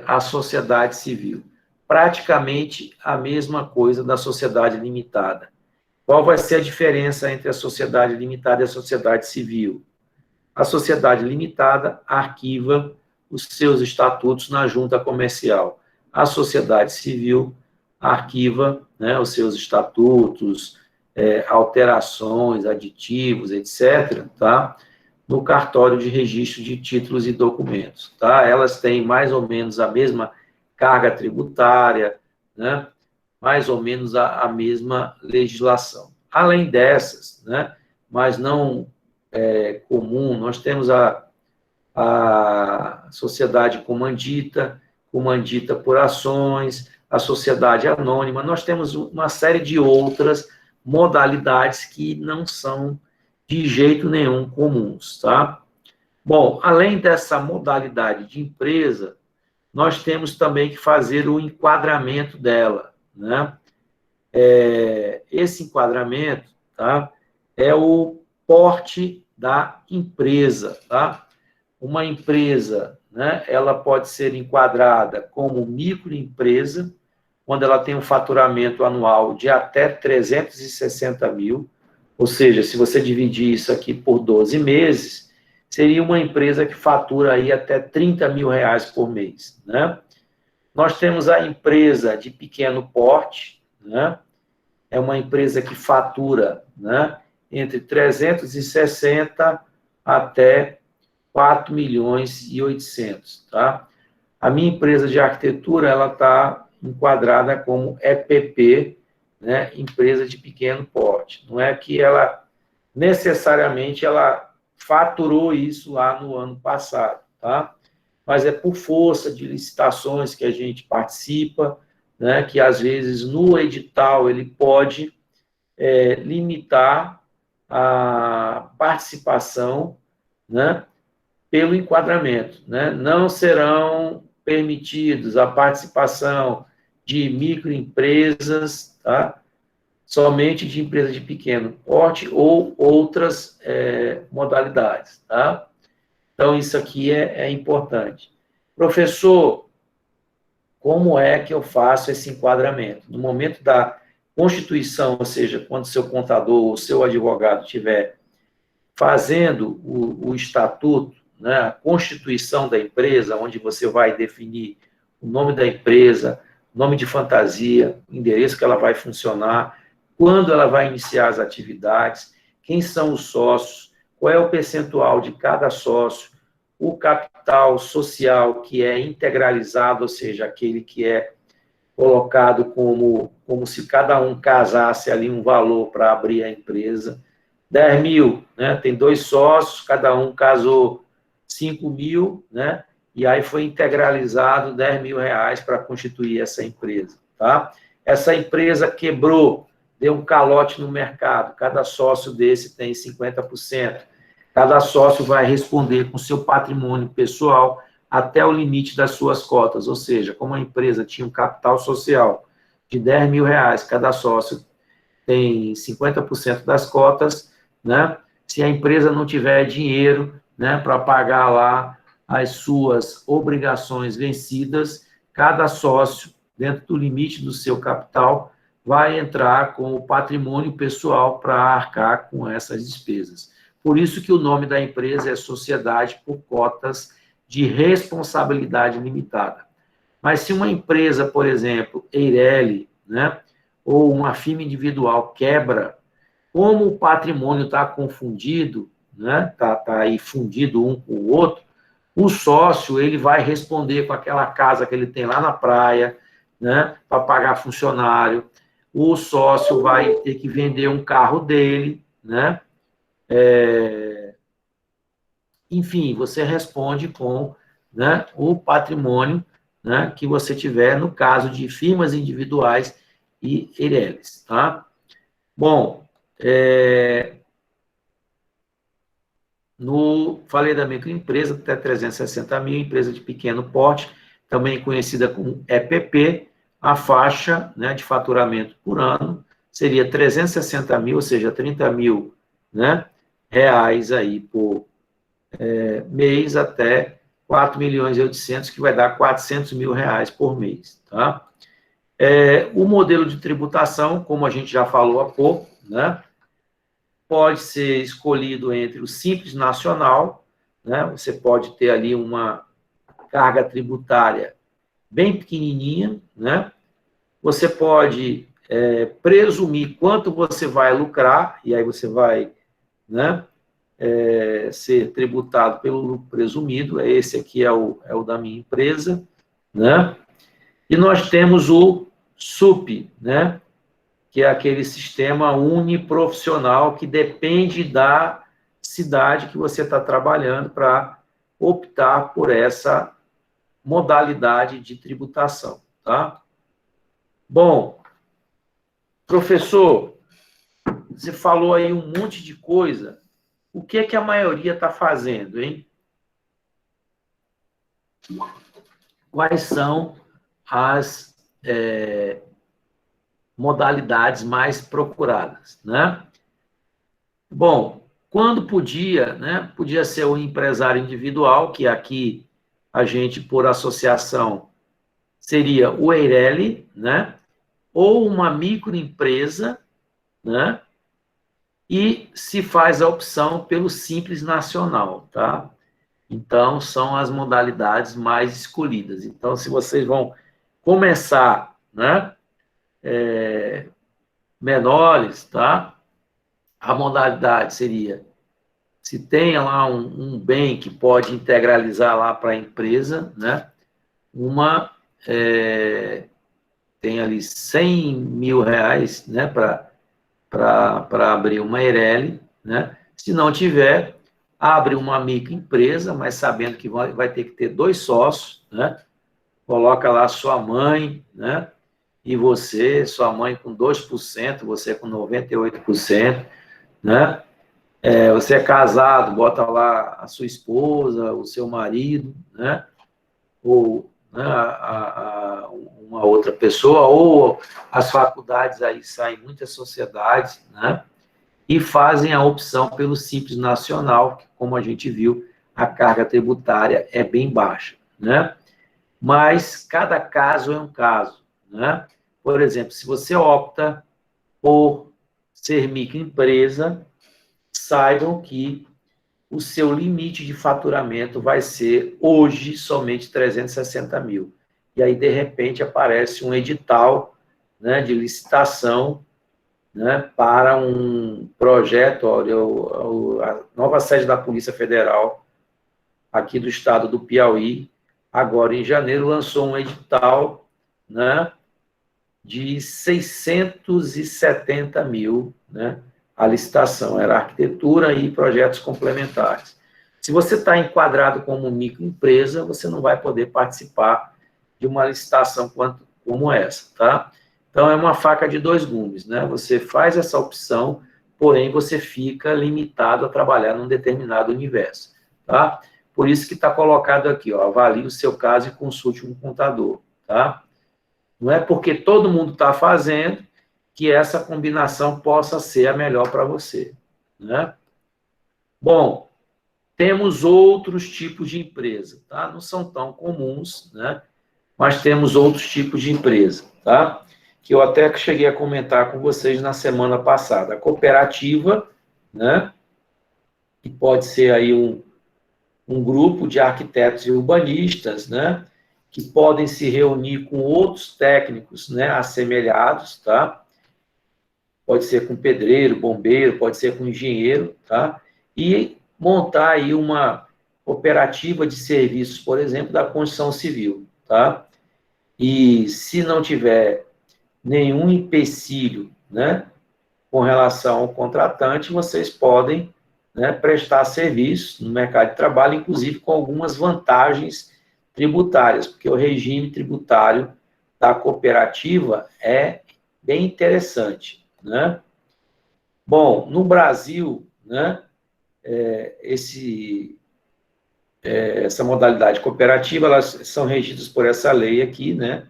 A sociedade civil. Praticamente a mesma coisa da sociedade limitada. Qual vai ser a diferença entre a sociedade limitada e a sociedade civil? A sociedade limitada arquiva os seus estatutos na junta comercial. A sociedade civil arquiva, né, os seus estatutos, alterações, aditivos, etc., tá, no cartório de registro de títulos e documentos. Tá? Elas têm mais ou menos a mesma carga tributária, né, mais ou menos a mesma legislação. Além dessas, né, mas não comum, nós temos a sociedade comandita por ações, a sociedade anônima, nós temos uma série de outras modalidades que não são de jeito nenhum comuns, tá? Bom, além dessa modalidade de empresa, nós temos também que fazer o enquadramento dela, né? Esse enquadramento, tá, é o porte da empresa, tá? Uma empresa, né, ela pode ser enquadrada como microempresa, quando ela tem um faturamento anual de até 360 mil, ou seja, se você dividir isso aqui por 12 meses, seria uma empresa que fatura aí até 30 mil reais por mês, né? Nós temos a empresa de pequeno porte, né? É uma empresa que fatura, né, entre 360 até 4 milhões e 800, tá? A minha empresa de arquitetura, ela está enquadrada como EPP, né, empresa de pequeno porte. Não é que ela, necessariamente, ela faturou isso lá no ano passado, tá? Mas é por força de licitações que a gente participa, né, que às vezes no edital ele pode limitar a participação, né, pelo enquadramento, né? Não serão permitidos a participação de microempresas, tá? Somente de empresas de pequeno porte ou outras modalidades, tá? Então, isso aqui é importante. Professor, como é que eu faço esse enquadramento? No momento da constituição, ou seja, quando seu contador ou seu advogado estiver fazendo o estatuto, né, a constituição da empresa, onde você vai definir o nome da empresa, nome de fantasia, o endereço que ela vai funcionar, quando ela vai iniciar as atividades, quem são os sócios, qual é o percentual de cada sócio, o capital social que é integralizado, ou seja, aquele que é colocado como se cada um casasse ali um valor para abrir a empresa, 10 mil, né? Tem 2 sócios, cada um casou 5 mil, né? E aí foi integralizado 10 mil reais para constituir essa empresa, tá? Essa empresa quebrou, deu um calote no mercado, cada sócio desse tem 50%. Cada sócio vai responder com seu patrimônio pessoal até o limite das suas cotas, ou seja, como a empresa tinha um capital social de 10 mil reais, cada sócio tem 50% das cotas, né? Se a empresa não tiver dinheiro, né, para pagar lá as suas obrigações vencidas, cada sócio, dentro do limite do seu capital, vai entrar com o patrimônio pessoal para arcar com essas despesas. Por isso que o nome da empresa é Sociedade por Cotas de Responsabilidade Limitada. Mas se uma empresa, por exemplo, Eireli, né, ou uma firma individual quebra, como o patrimônio está confundido, né, tá aí fundido um com o outro, o sócio ele vai responder com aquela casa que ele tem lá na praia, né, para pagar funcionário. O sócio vai ter que vender um carro dele, né? Enfim, você responde com, né, o patrimônio, né, que você tiver no caso de firmas individuais e Eireles, tá? Bom, falei da microempresa, até 360 mil, empresa de pequeno porte, também conhecida como EPP, a faixa, né, de faturamento por ano seria 360 mil, ou seja, 30 mil, né, reais aí por mês, até 4 milhões e 800, que vai dar 400 mil reais por mês, tá? O modelo de tributação, como a gente já falou há pouco, né, pode ser escolhido entre o Simples Nacional, né, você pode ter ali uma carga tributária bem pequenininha, né, você pode presumir quanto você vai lucrar, e aí você vai, né, ser tributado pelo lucro presumido, esse aqui é o da minha empresa, né, e nós temos o SUP, né, que é aquele sistema uniprofissional que depende da cidade que você está trabalhando para optar por essa modalidade de tributação, tá? Bom, professor, você falou aí um monte de coisa. O que é que a maioria está fazendo, hein? Quais são as modalidades mais procuradas, né? Bom, quando podia, né? Podia ser o empresário individual, que aqui a gente, por associação, seria o Eireli, né? Ou uma microempresa, né? E se faz a opção pelo Simples Nacional, tá? Então, são as modalidades mais escolhidas. Então, se vocês vão começar, né? Menores, tá? A modalidade seria, se tem lá um bem que pode integralizar lá para a empresa, né? Tem ali 100 mil reais, né? Para abrir uma Eireli, né? Se não tiver, abre uma microempresa, mas sabendo que vai ter que ter 2 sócios, né? Coloca lá sua mãe, né? E você, sua mãe com 2%, você com 98%, né? Você é casado, bota lá a sua esposa, o seu marido, né? Ou, né, uma outra pessoa, ou as faculdades aí saem muitas sociedades, né? E fazem a opção pelo Simples Nacional, que, como a gente viu, a carga tributária é bem baixa, né? Mas cada caso é um caso, né? Por exemplo, se você opta por ser microempresa, saibam que o seu limite de faturamento vai ser, hoje, somente 360 mil. E aí, de repente, aparece um edital, né, de licitação, né, para um projeto, olha, a nova sede da Polícia Federal, aqui do estado do Piauí, agora em janeiro, lançou um edital, né, de 670 mil, né, a licitação, era arquitetura e projetos complementares. Se você está enquadrado como microempresa, você não vai poder participar de uma licitação como essa, tá? Então, é uma faca de dois gumes, né? Você faz essa opção, porém, você fica limitado a trabalhar num determinado universo, tá? Por isso que está colocado aqui, ó, avalie o seu caso e consulte um contador, tá? Não é porque todo mundo está fazendo que essa combinação possa ser a melhor para você, né? Bom, temos outros tipos de empresa, tá? Não são tão comuns, né? Mas temos outros tipos de empresa, tá? Que eu até cheguei a comentar com vocês na semana passada. A cooperativa, né? Que pode ser aí um grupo de arquitetos e urbanistas, né? Que podem se reunir com outros técnicos, né? Assemelhados, tá? Pode ser com pedreiro, bombeiro, pode ser com engenheiro, tá? E montar aí uma cooperativa de serviços, por exemplo, da construção civil, tá? E se não tiver nenhum empecilho, né, com relação ao contratante, vocês podem, né, prestar serviço no mercado de trabalho, inclusive com algumas vantagens tributárias, porque o regime tributário da cooperativa é bem interessante, né? Bom, no Brasil, né, essa modalidade cooperativa, elas são regidas por essa lei aqui, né,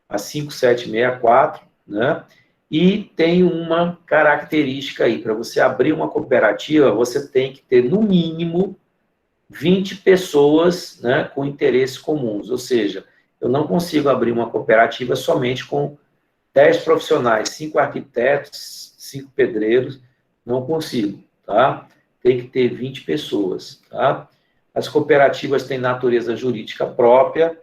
a 5764, né, e tem uma característica aí, para você abrir uma cooperativa, você tem que ter, no mínimo, 20 pessoas, né, com interesses comuns, ou seja, eu não consigo abrir uma cooperativa somente com 10 profissionais, 5 arquitetos, 5 pedreiros, não consigo, tá? Tem que ter 20 pessoas, tá? As cooperativas têm natureza jurídica própria,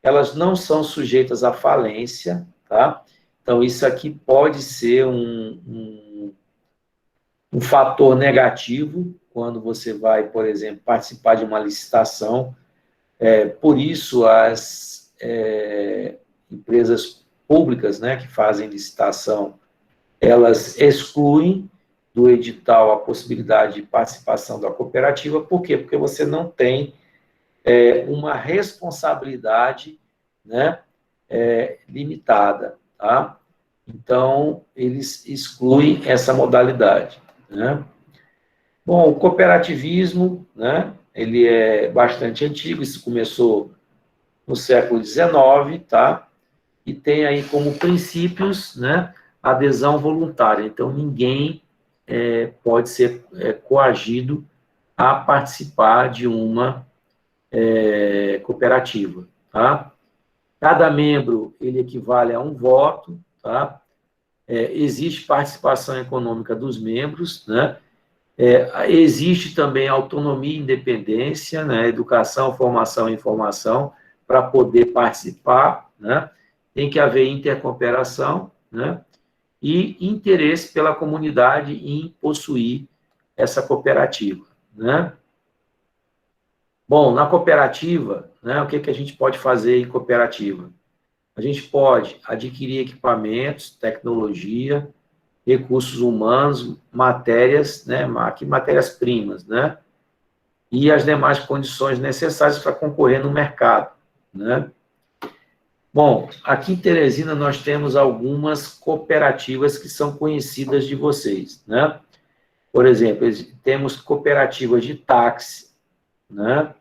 elas não são sujeitas à falência, tá? Então, isso aqui pode ser um fator negativo quando você vai, por exemplo, participar de uma licitação. Por isso, as empresas públicas, né, que fazem licitação, elas excluem do edital a possibilidade de participação da cooperativa. Por quê? Porque você não tem uma responsabilidade, né, limitada, tá? Então, eles excluem essa modalidade, né? Bom, o cooperativismo, né, ele é bastante antigo, isso começou no século XIX, tá? E tem aí como princípios, né, adesão voluntária. Então, ninguém pode ser coagido a participar de uma cooperativa, tá? Cada membro, ele equivale a um voto, tá? Existe participação econômica dos membros, né? Existe também autonomia e independência, né? Educação, formação e informação, para poder participar, né? Tem que haver intercooperação, né? E interesse pela comunidade em possuir essa cooperativa, né? Bom, na cooperativa, né, o que a gente pode fazer em cooperativa? A gente pode adquirir equipamentos, tecnologia, recursos humanos, matérias, né, matérias-primas, né, e as demais condições necessárias para concorrer no mercado, né. Bom, aqui em Teresina nós temos algumas cooperativas que são conhecidas de vocês, né. Por exemplo, temos cooperativas de táxi, né,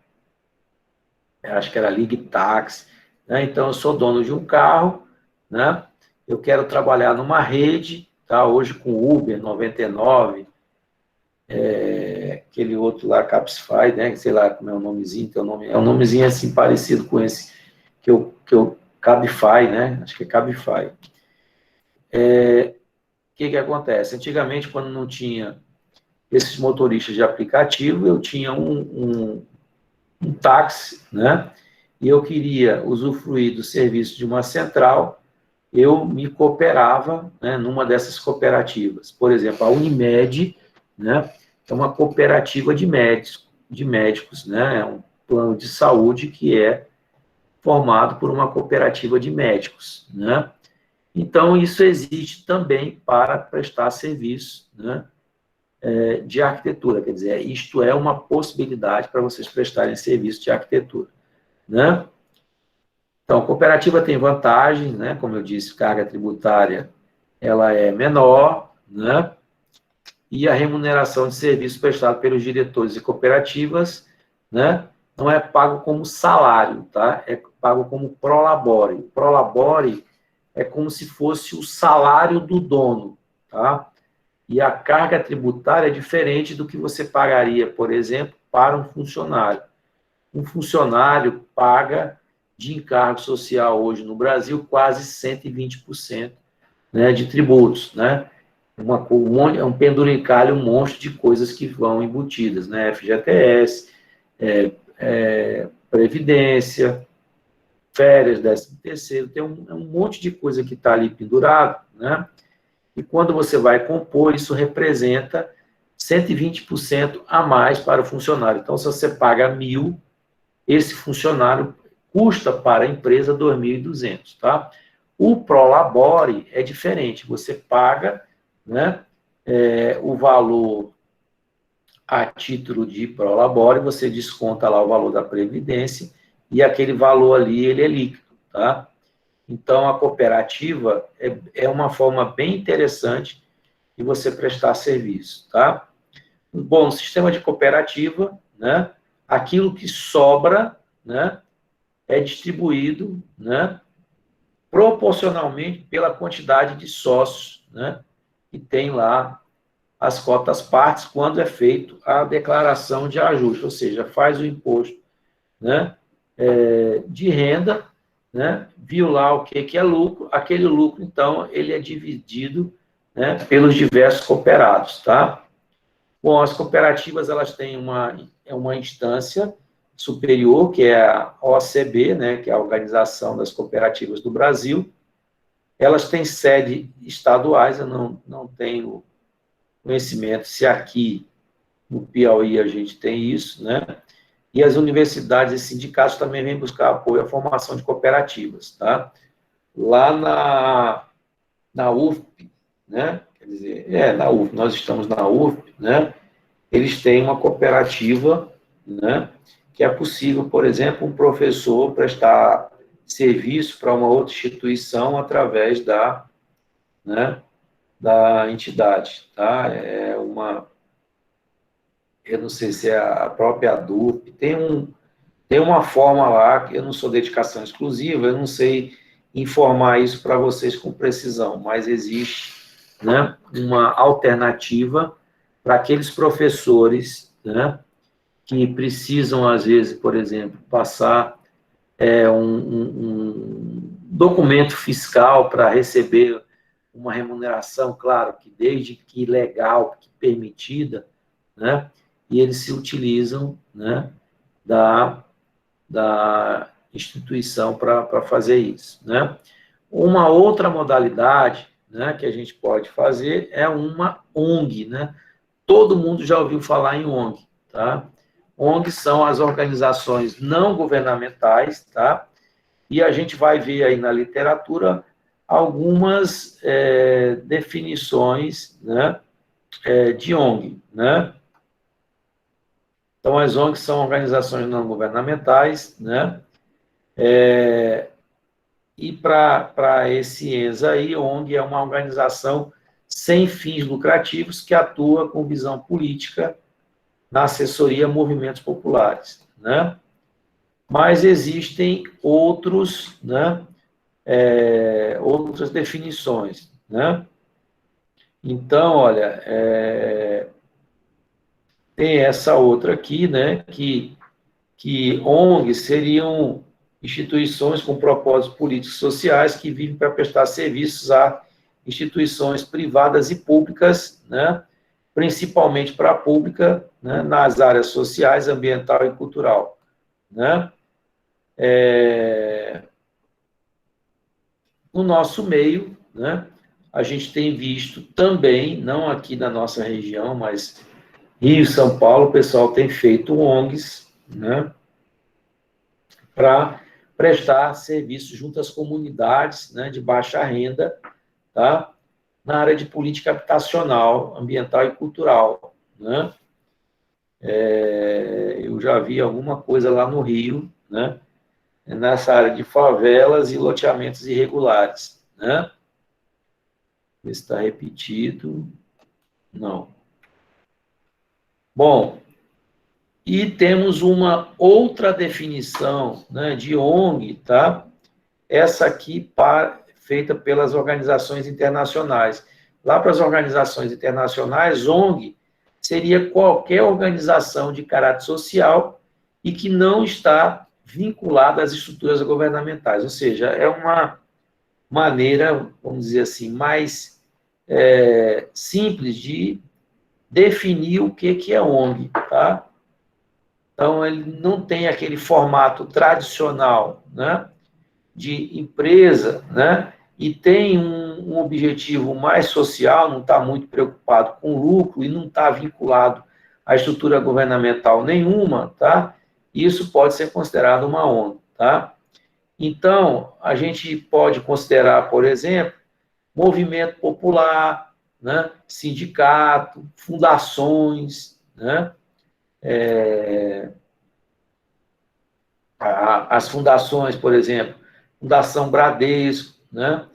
acho que era Ligue Táxi, né? Então eu sou dono de um carro, né? Eu quero trabalhar numa rede, tá? Hoje com Uber 99, aquele outro lá, Capsify, né? Sei lá como é o nomezinho, é um nomezinho assim parecido com esse Cabify, né? Acho que é Cabify. O que acontece? Antigamente, quando não tinha esses motoristas de aplicativo, eu tinha um táxi, né? E eu queria usufruir do serviço de uma central, eu me cooperava, né, numa dessas cooperativas. Por exemplo, a Unimed, né, é uma cooperativa de médicos, né, é um plano de saúde que é formado por uma cooperativa de médicos, né? Então, isso existe também para prestar serviço, né, de arquitetura, quer dizer, isto é uma possibilidade para vocês prestarem serviço de arquitetura, né? Então, a cooperativa tem vantagens, né? Como eu disse, carga tributária ela é menor, né? E a remuneração de serviço prestado pelos diretores de cooperativas, né? Não é pago como salário, tá? É pago como prolabore. O prolabore é como se fosse o salário do dono, tá? E a carga tributária é diferente do que você pagaria, por exemplo, para um funcionário. Um funcionário paga de encargo social hoje no Brasil quase 120%, né, de tributos, né? É um penduricalho, um monte de coisas que vão embutidas, né? FGTS, Previdência, férias, 13º, tem um monte de coisa que está ali pendurado, né? E quando você vai compor, isso representa 120% a mais para o funcionário. Então, se você paga 1.000, esse funcionário custa para a empresa 2.200, tá? O Prolabore é diferente, você paga, né, o valor a título de Prolabore, você desconta lá o valor da Previdência e aquele valor ali, ele é líquido, tá? Então, a cooperativa é uma forma bem interessante de você prestar serviço, tá? Bom, no sistema de cooperativa, né, aquilo que sobra, né, é distribuído, né, proporcionalmente pela quantidade de sócios, né, que tem lá as cotas partes quando é feito a declaração de ajuste, ou seja, faz o imposto, né, de renda, né, viu lá o que é lucro, aquele lucro, então, ele é dividido, né, pelos diversos cooperados, tá? Bom, as cooperativas, elas têm uma instância superior, que é a OCB, né, que é a Organização das Cooperativas do Brasil. Elas têm sede estaduais, eu não tenho conhecimento se aqui no Piauí a gente tem isso, né? E as universidades e sindicatos também vêm buscar apoio à formação de cooperativas, tá? Lá na UFP, né? Quer dizer, na UFP, nós estamos na UFP, né? Eles têm uma cooperativa, né? Que é possível, por exemplo, um professor prestar serviço para uma outra instituição através né, da entidade, tá? Eu não sei se é a própria ADUP, tem uma forma lá, que eu não sou dedicação exclusiva, eu não sei informar isso para vocês com precisão, mas existe, né, uma alternativa para aqueles professores, né, que precisam, às vezes, por exemplo, passar um documento fiscal para receber uma remuneração, claro, que desde que legal, que permitida, né, e eles se utilizam, né, da instituição para fazer isso, né. Uma outra modalidade, né, que a gente pode fazer é uma ONG, né. Todo mundo já ouviu falar em ONG, tá? ONGs são as organizações não governamentais, tá? E a gente vai ver aí na literatura algumas definições, né, de ONG, né? Então, as ONGs são organizações não governamentais, né? E para esse ENSA aí, ONG é uma organização sem fins lucrativos que atua com visão política na assessoria a movimentos populares, né? Mas existem outros, né, outras definições, né? Então, olha, tem essa outra aqui, né, que ONGs seriam instituições com propósitos políticos e sociais que vivem para prestar serviços a instituições privadas e públicas, né, principalmente para a pública, né, nas áreas sociais, ambiental e cultural, né? No nosso meio, né, a gente tem visto também, não aqui na nossa região, mas Rio e São Paulo, o pessoal tem feito ONGs, né, para prestar serviços junto às comunidades, né, de baixa renda, tá, na área de política habitacional, ambiental e cultural, né? Eu já vi alguma coisa lá no Rio, né? Nessa área de favelas e loteamentos irregulares, né? Está repetido. Não. Bom, e temos uma outra definição, né, de ONG, tá? Essa aqui feita pelas organizações internacionais. Lá para as organizações internacionais, ONG seria qualquer organização de caráter social e que não está vinculada às estruturas governamentais, ou seja, é uma maneira, vamos dizer assim, mais simples de definir o que é ONG, tá? Então, ele não tem aquele formato tradicional, né, de empresa, né, e tem um objetivo mais social, não está muito preocupado com lucro e não está vinculado à estrutura governamental nenhuma, tá? Isso pode ser considerado uma ONG, tá? Então, a gente pode considerar, por exemplo, movimento popular, né, sindicato, fundações, né, as fundações, por exemplo, Fundação Bradesco, né,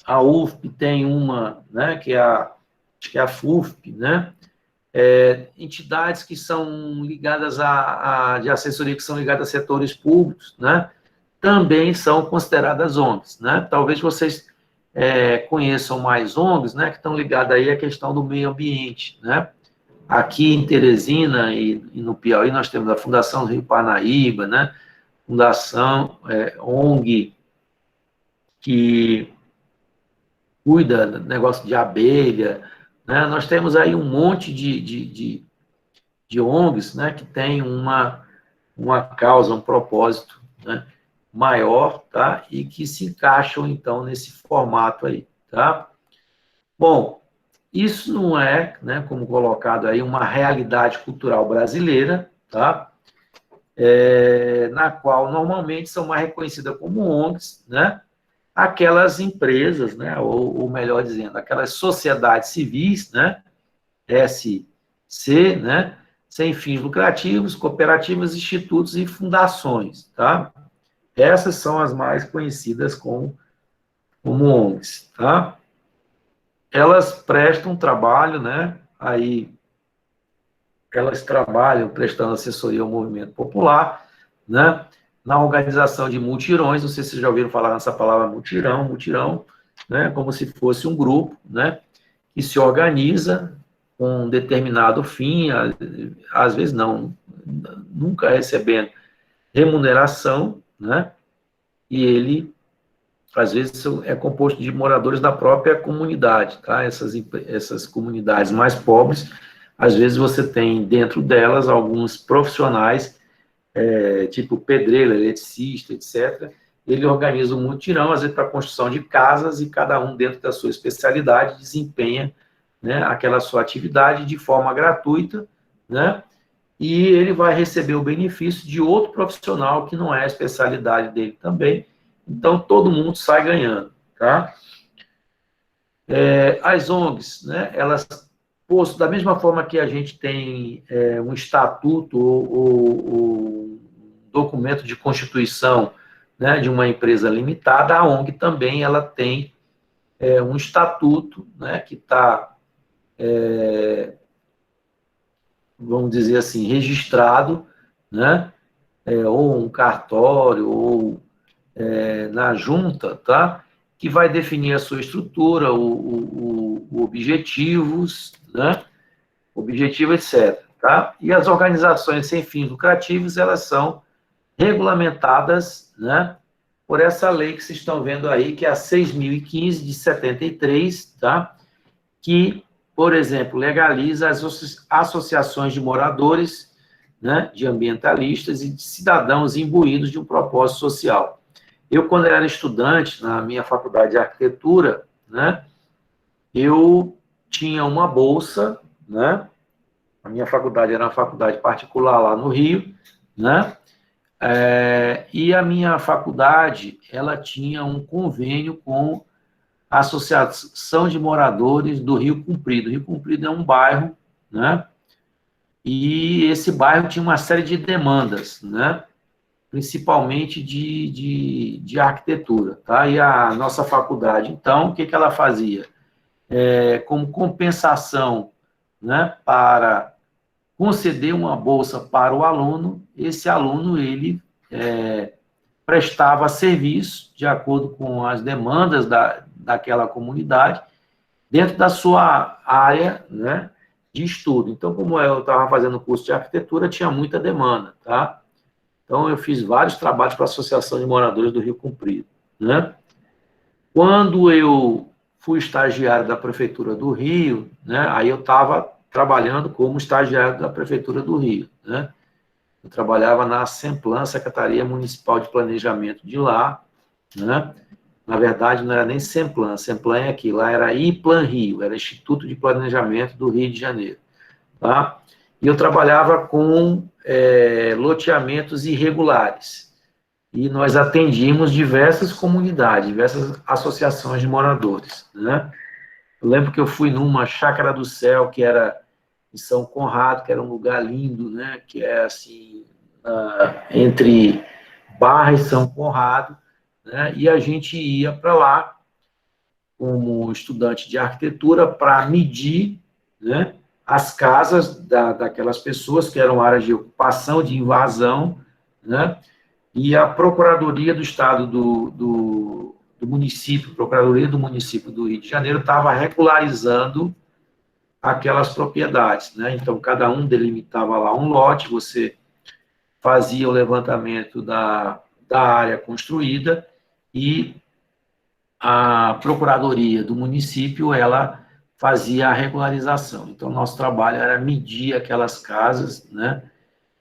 a UFP tem uma, né, acho que é a FUFP, né, entidades que são ligadas de assessoria, que são ligadas a setores públicos, né, também são consideradas ONGs, né? Talvez vocês conheçam mais ONGs, né, que estão ligadas aí à questão do meio ambiente, né? Aqui em Teresina e no Piauí nós temos a Fundação Rio Parnaíba, né? Fundação ONG que cuida do negócio de abelha, né? Nós temos aí um monte de ONGs, né, que tem uma causa, um propósito, né, maior, tá? E que se encaixam, então, nesse formato aí, tá? Bom, isso não é, né, como colocado aí, uma realidade cultural brasileira, tá? Na qual, normalmente, são mais reconhecidas como ONGs, né? Aquelas empresas, né, ou melhor dizendo, aquelas sociedades civis, né, SC, né, sem fins lucrativos, cooperativas, institutos e fundações, tá? Essas são as mais conhecidas como ONGs, tá? Elas prestam trabalho, né? Aí elas trabalham prestando assessoria ao movimento popular, né? Na organização de mutirões, não sei se vocês já ouviram falar nessa palavra mutirão, né? Como se fosse um grupo, né? Que se organiza com um determinado fim, às vezes não, nunca recebendo remuneração, né? E ele, às vezes, é composto de moradores da própria comunidade, tá? Essas comunidades mais pobres, às vezes você tem dentro delas alguns profissionais, tipo pedreiro, eletricista, etc. Ele organiza um mutirão, às vezes, para a construção de casas, e cada um, dentro da sua especialidade, desempenha, né, aquela sua atividade de forma gratuita, né? E ele vai receber o benefício de outro profissional que não é a especialidade dele também. Então, todo mundo sai ganhando, tá? As ONGs, né, elas, da mesma forma que a gente tem um estatuto ou um documento de constituição, né, de uma empresa limitada, a ONG também ela tem um estatuto, né, que está, vamos dizer assim, registrado, né, ou um cartório, ou na junta, tá? Que vai definir a sua estrutura, objetivos, né? Objetivo, etc. Tá? E as organizações sem fins lucrativos, elas são regulamentadas, né, por essa lei que vocês estão vendo aí, que é a 6.015 de 73, tá? Que, por exemplo, legaliza as associações de moradores, né, de ambientalistas e de cidadãos imbuídos de um propósito social. Eu, quando era estudante, na minha faculdade de arquitetura, né, eu tinha uma bolsa, né, a minha faculdade era uma faculdade particular lá no Rio, né, e a minha faculdade, ela tinha um convênio com a Associação de Moradores do Rio Comprido. Rio Comprido é um bairro, né? E esse bairro tinha uma série de demandas, né? Principalmente de arquitetura, tá? E a nossa faculdade, então, o que ela fazia? Como compensação, né, para conceder uma bolsa para o aluno, esse aluno, ele prestava serviço de acordo com as demandas daquela comunidade, dentro da sua área, né, de estudo. Então, como eu estava fazendo curso de arquitetura, tinha muita demanda, tá? Então, eu fiz vários trabalhos para a Associação de Moradores do Rio Comprido, né? Quando eu fui estagiário da Prefeitura do Rio, né, aí eu estava trabalhando como estagiário da Prefeitura do Rio, né? Eu trabalhava na Semplan, Secretaria Municipal de Planejamento de lá, né? Na verdade, não era nem Semplan é aqui, lá era IPLAN Rio, era Instituto de Planejamento do Rio de Janeiro, tá? E eu trabalhava com loteamentos irregulares, e nós atendíamos diversas comunidades, diversas associações de moradores, né? Eu lembro que eu fui numa Chácara do Céu, que era em São Conrado, que era um lugar lindo, né? Que é assim, entre Barra e São Conrado, né? E a gente ia para lá como estudante de arquitetura para medir, né, as casas daquelas pessoas que eram áreas de ocupação, de invasão, né? E a Procuradoria do Estado do município, Procuradoria do município do Rio de Janeiro, estava regularizando aquelas propriedades, né? Então, cada um delimitava lá um lote, você fazia o levantamento da área construída e a Procuradoria do município, ela fazia a regularização. Então, nosso trabalho era medir aquelas casas, né?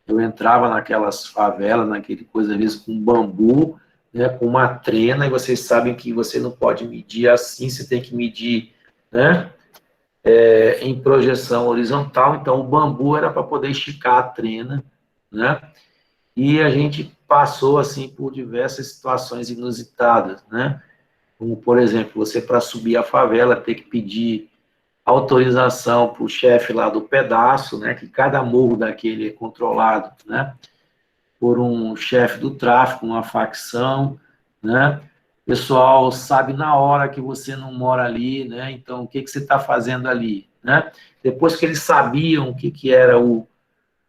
Eu entrava naquelas favelas, naquele coisa, às vezes, com bambu, né, com uma trena, e vocês sabem que você não pode medir assim, você tem que medir, né, em projeção horizontal. Então, o bambu era para poder esticar a trena, né? E a gente passou, assim, por diversas situações inusitadas, né? Como, por exemplo, você, para subir a favela, ter que pedir autorização para o chefe lá do pedaço, né, que cada morro daquele é controlado, né, por um chefe do tráfico, uma facção, né, o pessoal sabe na hora que você não mora ali, né, então o que você está fazendo ali, né, depois que eles sabiam o que era o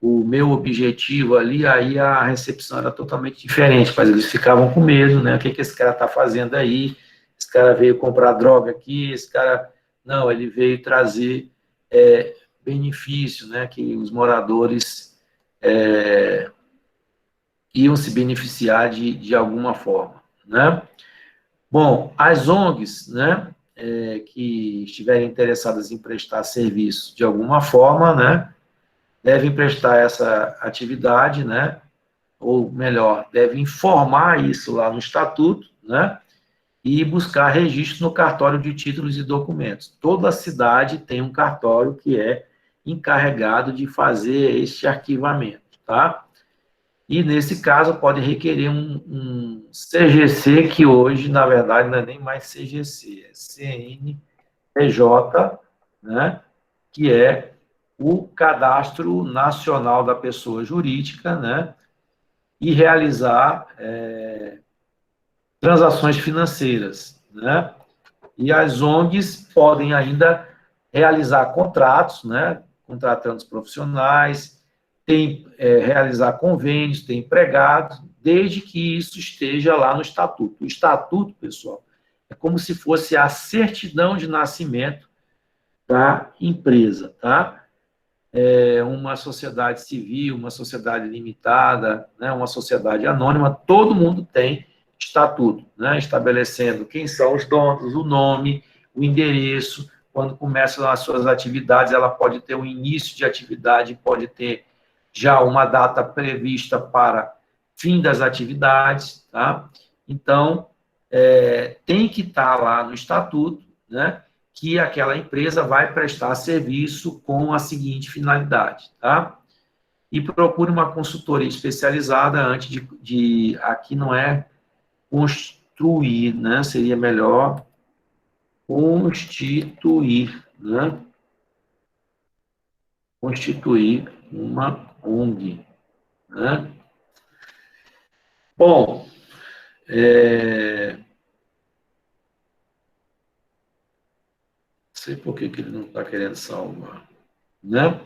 meu objetivo ali, aí a recepção era totalmente diferente, mas eles ficavam com medo, né, o que esse cara está fazendo aí, esse cara veio comprar droga aqui, esse cara... Não, ele veio trazer benefício, né, que os moradores iam se beneficiar de alguma forma, né? Bom, as ONGs, né, que estiverem interessadas em prestar serviço de alguma forma, né, devem prestar essa atividade, né, ou melhor, devem informar isso lá no estatuto, né, e buscar registro no cartório de títulos e documentos. Toda cidade tem um cartório que é encarregado de fazer este arquivamento, tá? E, nesse caso, pode requerer um CGC, que hoje, na verdade, não é nem mais CGC, é CNPJ, né? Que é o Cadastro Nacional da Pessoa Jurídica, né? E realizar transações financeiras, né? E as ONGs podem ainda realizar contratos, né? Contratando os profissionais, realizar convênios, ter empregados, desde que isso esteja lá no estatuto. O estatuto, pessoal, é como se fosse a certidão de nascimento da empresa, tá? Uma sociedade civil, uma sociedade limitada, né? Uma sociedade anônima, todo mundo tem estatuto, né, estabelecendo quem são os donos, o nome, o endereço, quando começam as suas atividades, ela pode ter um início de atividade, pode ter já uma data prevista para fim das atividades, tá? Então, tem que estar lá no estatuto, né, que aquela empresa vai prestar serviço com a seguinte finalidade, tá? E procure uma consultoria especializada antes aqui não é construir, né? Seria melhor constituir, né? Constituir uma ONG, né? Bom, não sei por que ele não está querendo salvar, né?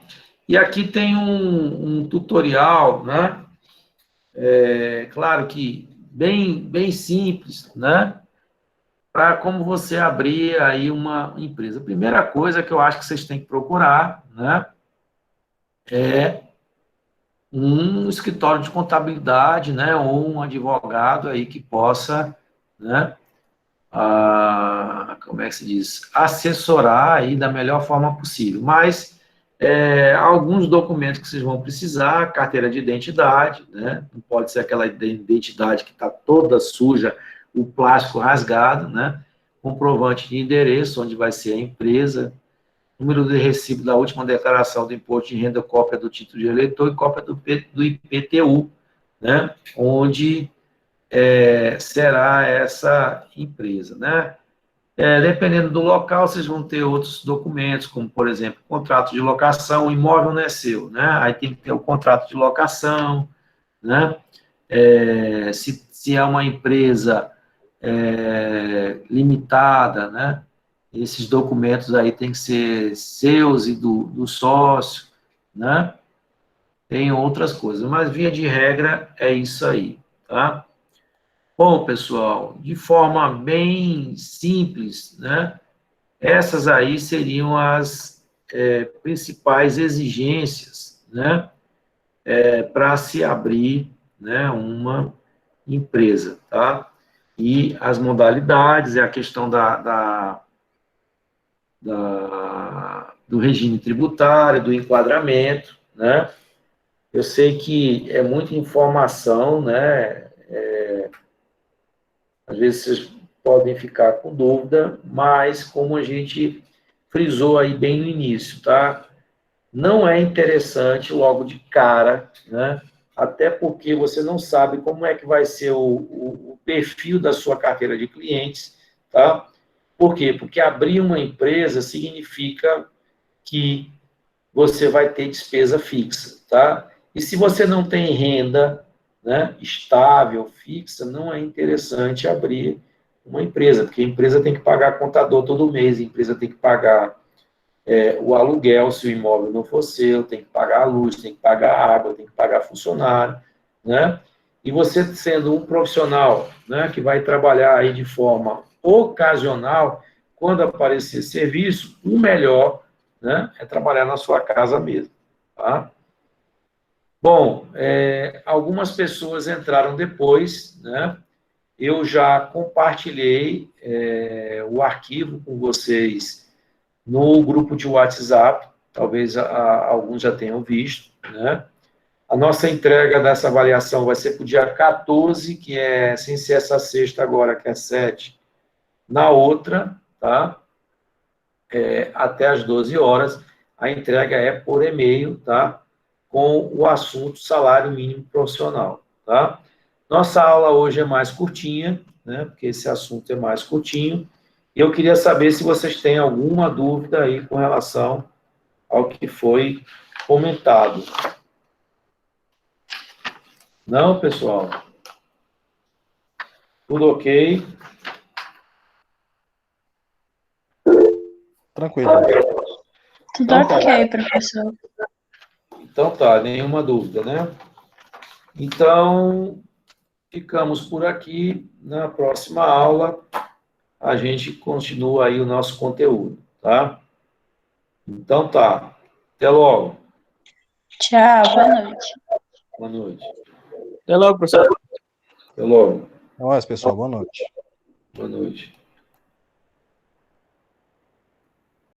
E aqui tem um tutorial, né? Claro que bem simples, né? Para como você abrir aí uma empresa. A primeira coisa que eu acho que vocês têm que procurar, né? É um escritório de contabilidade, né? Ou um advogado aí que possa, né? Como é que se diz? Assessorar aí da melhor forma possível. Mas alguns documentos que vocês vão precisar, carteira de identidade, né? Não pode ser aquela identidade que está toda suja, o plástico rasgado, né? Comprovante de endereço, onde vai ser a empresa, número de recibo da última declaração do imposto de renda, cópia do título de eleitor e cópia do IPTU, né? Onde será essa empresa, né? Dependendo do local, vocês vão ter outros documentos, como, por exemplo, contrato de locação, o imóvel não é seu, né? Aí tem que ter o contrato de locação, né? Se é uma empresa limitada, né? Esses documentos aí tem que ser seus e do sócio, né? Tem outras coisas, mas via de regra é isso aí, tá? Bom, pessoal, de forma bem simples, né? Essas aí seriam as principais exigências, né? Para se abrir, né? Uma empresa, tá? E as modalidades, a questão do regime tributário, do enquadramento, né? Eu sei que é muita informação, né? Às vezes vocês podem ficar com dúvida, mas como a gente frisou aí bem no início, tá? Não é interessante logo de cara, né? Até porque você não sabe como é que vai ser o perfil da sua carteira de clientes, tá? Por quê? Porque abrir uma empresa significa que você vai ter despesa fixa, tá? E se você não tem renda, né, estável, fixa, não é interessante abrir uma empresa, porque a empresa tem que pagar contador todo mês, a empresa tem que pagar o aluguel, se o imóvel não for seu, tem que pagar a luz, tem que pagar a água, tem que pagar funcionário, né? E você sendo um profissional, né, que vai trabalhar aí de forma ocasional, quando aparecer serviço, o melhor, né, é trabalhar na sua casa mesmo, tá? Bom, algumas pessoas entraram depois, né? Eu já compartilhei o arquivo com vocês no grupo de WhatsApp, talvez alguns já tenham visto, né? A nossa entrega dessa avaliação vai ser para o dia 14, que é, sem ser essa sexta agora, que é 7, na outra, tá? Até às 12 horas, a entrega é por e-mail, tá? Com o assunto salário mínimo profissional, tá? Nossa aula hoje é mais curtinha, né? Porque esse assunto é mais curtinho. E eu queria saber se vocês têm alguma dúvida aí com relação ao que foi comentado. Não, pessoal? Tudo ok? Tranquilo. Tudo Então tá. ok, professor. Então tá, nenhuma dúvida, né? Então, ficamos por aqui. Na próxima aula, a gente continua aí o nosso conteúdo, tá? Então tá. Até logo. Tchau, boa noite. Boa noite. Até logo, professor. Até logo. Até mais, pessoal. Boa noite. Boa noite.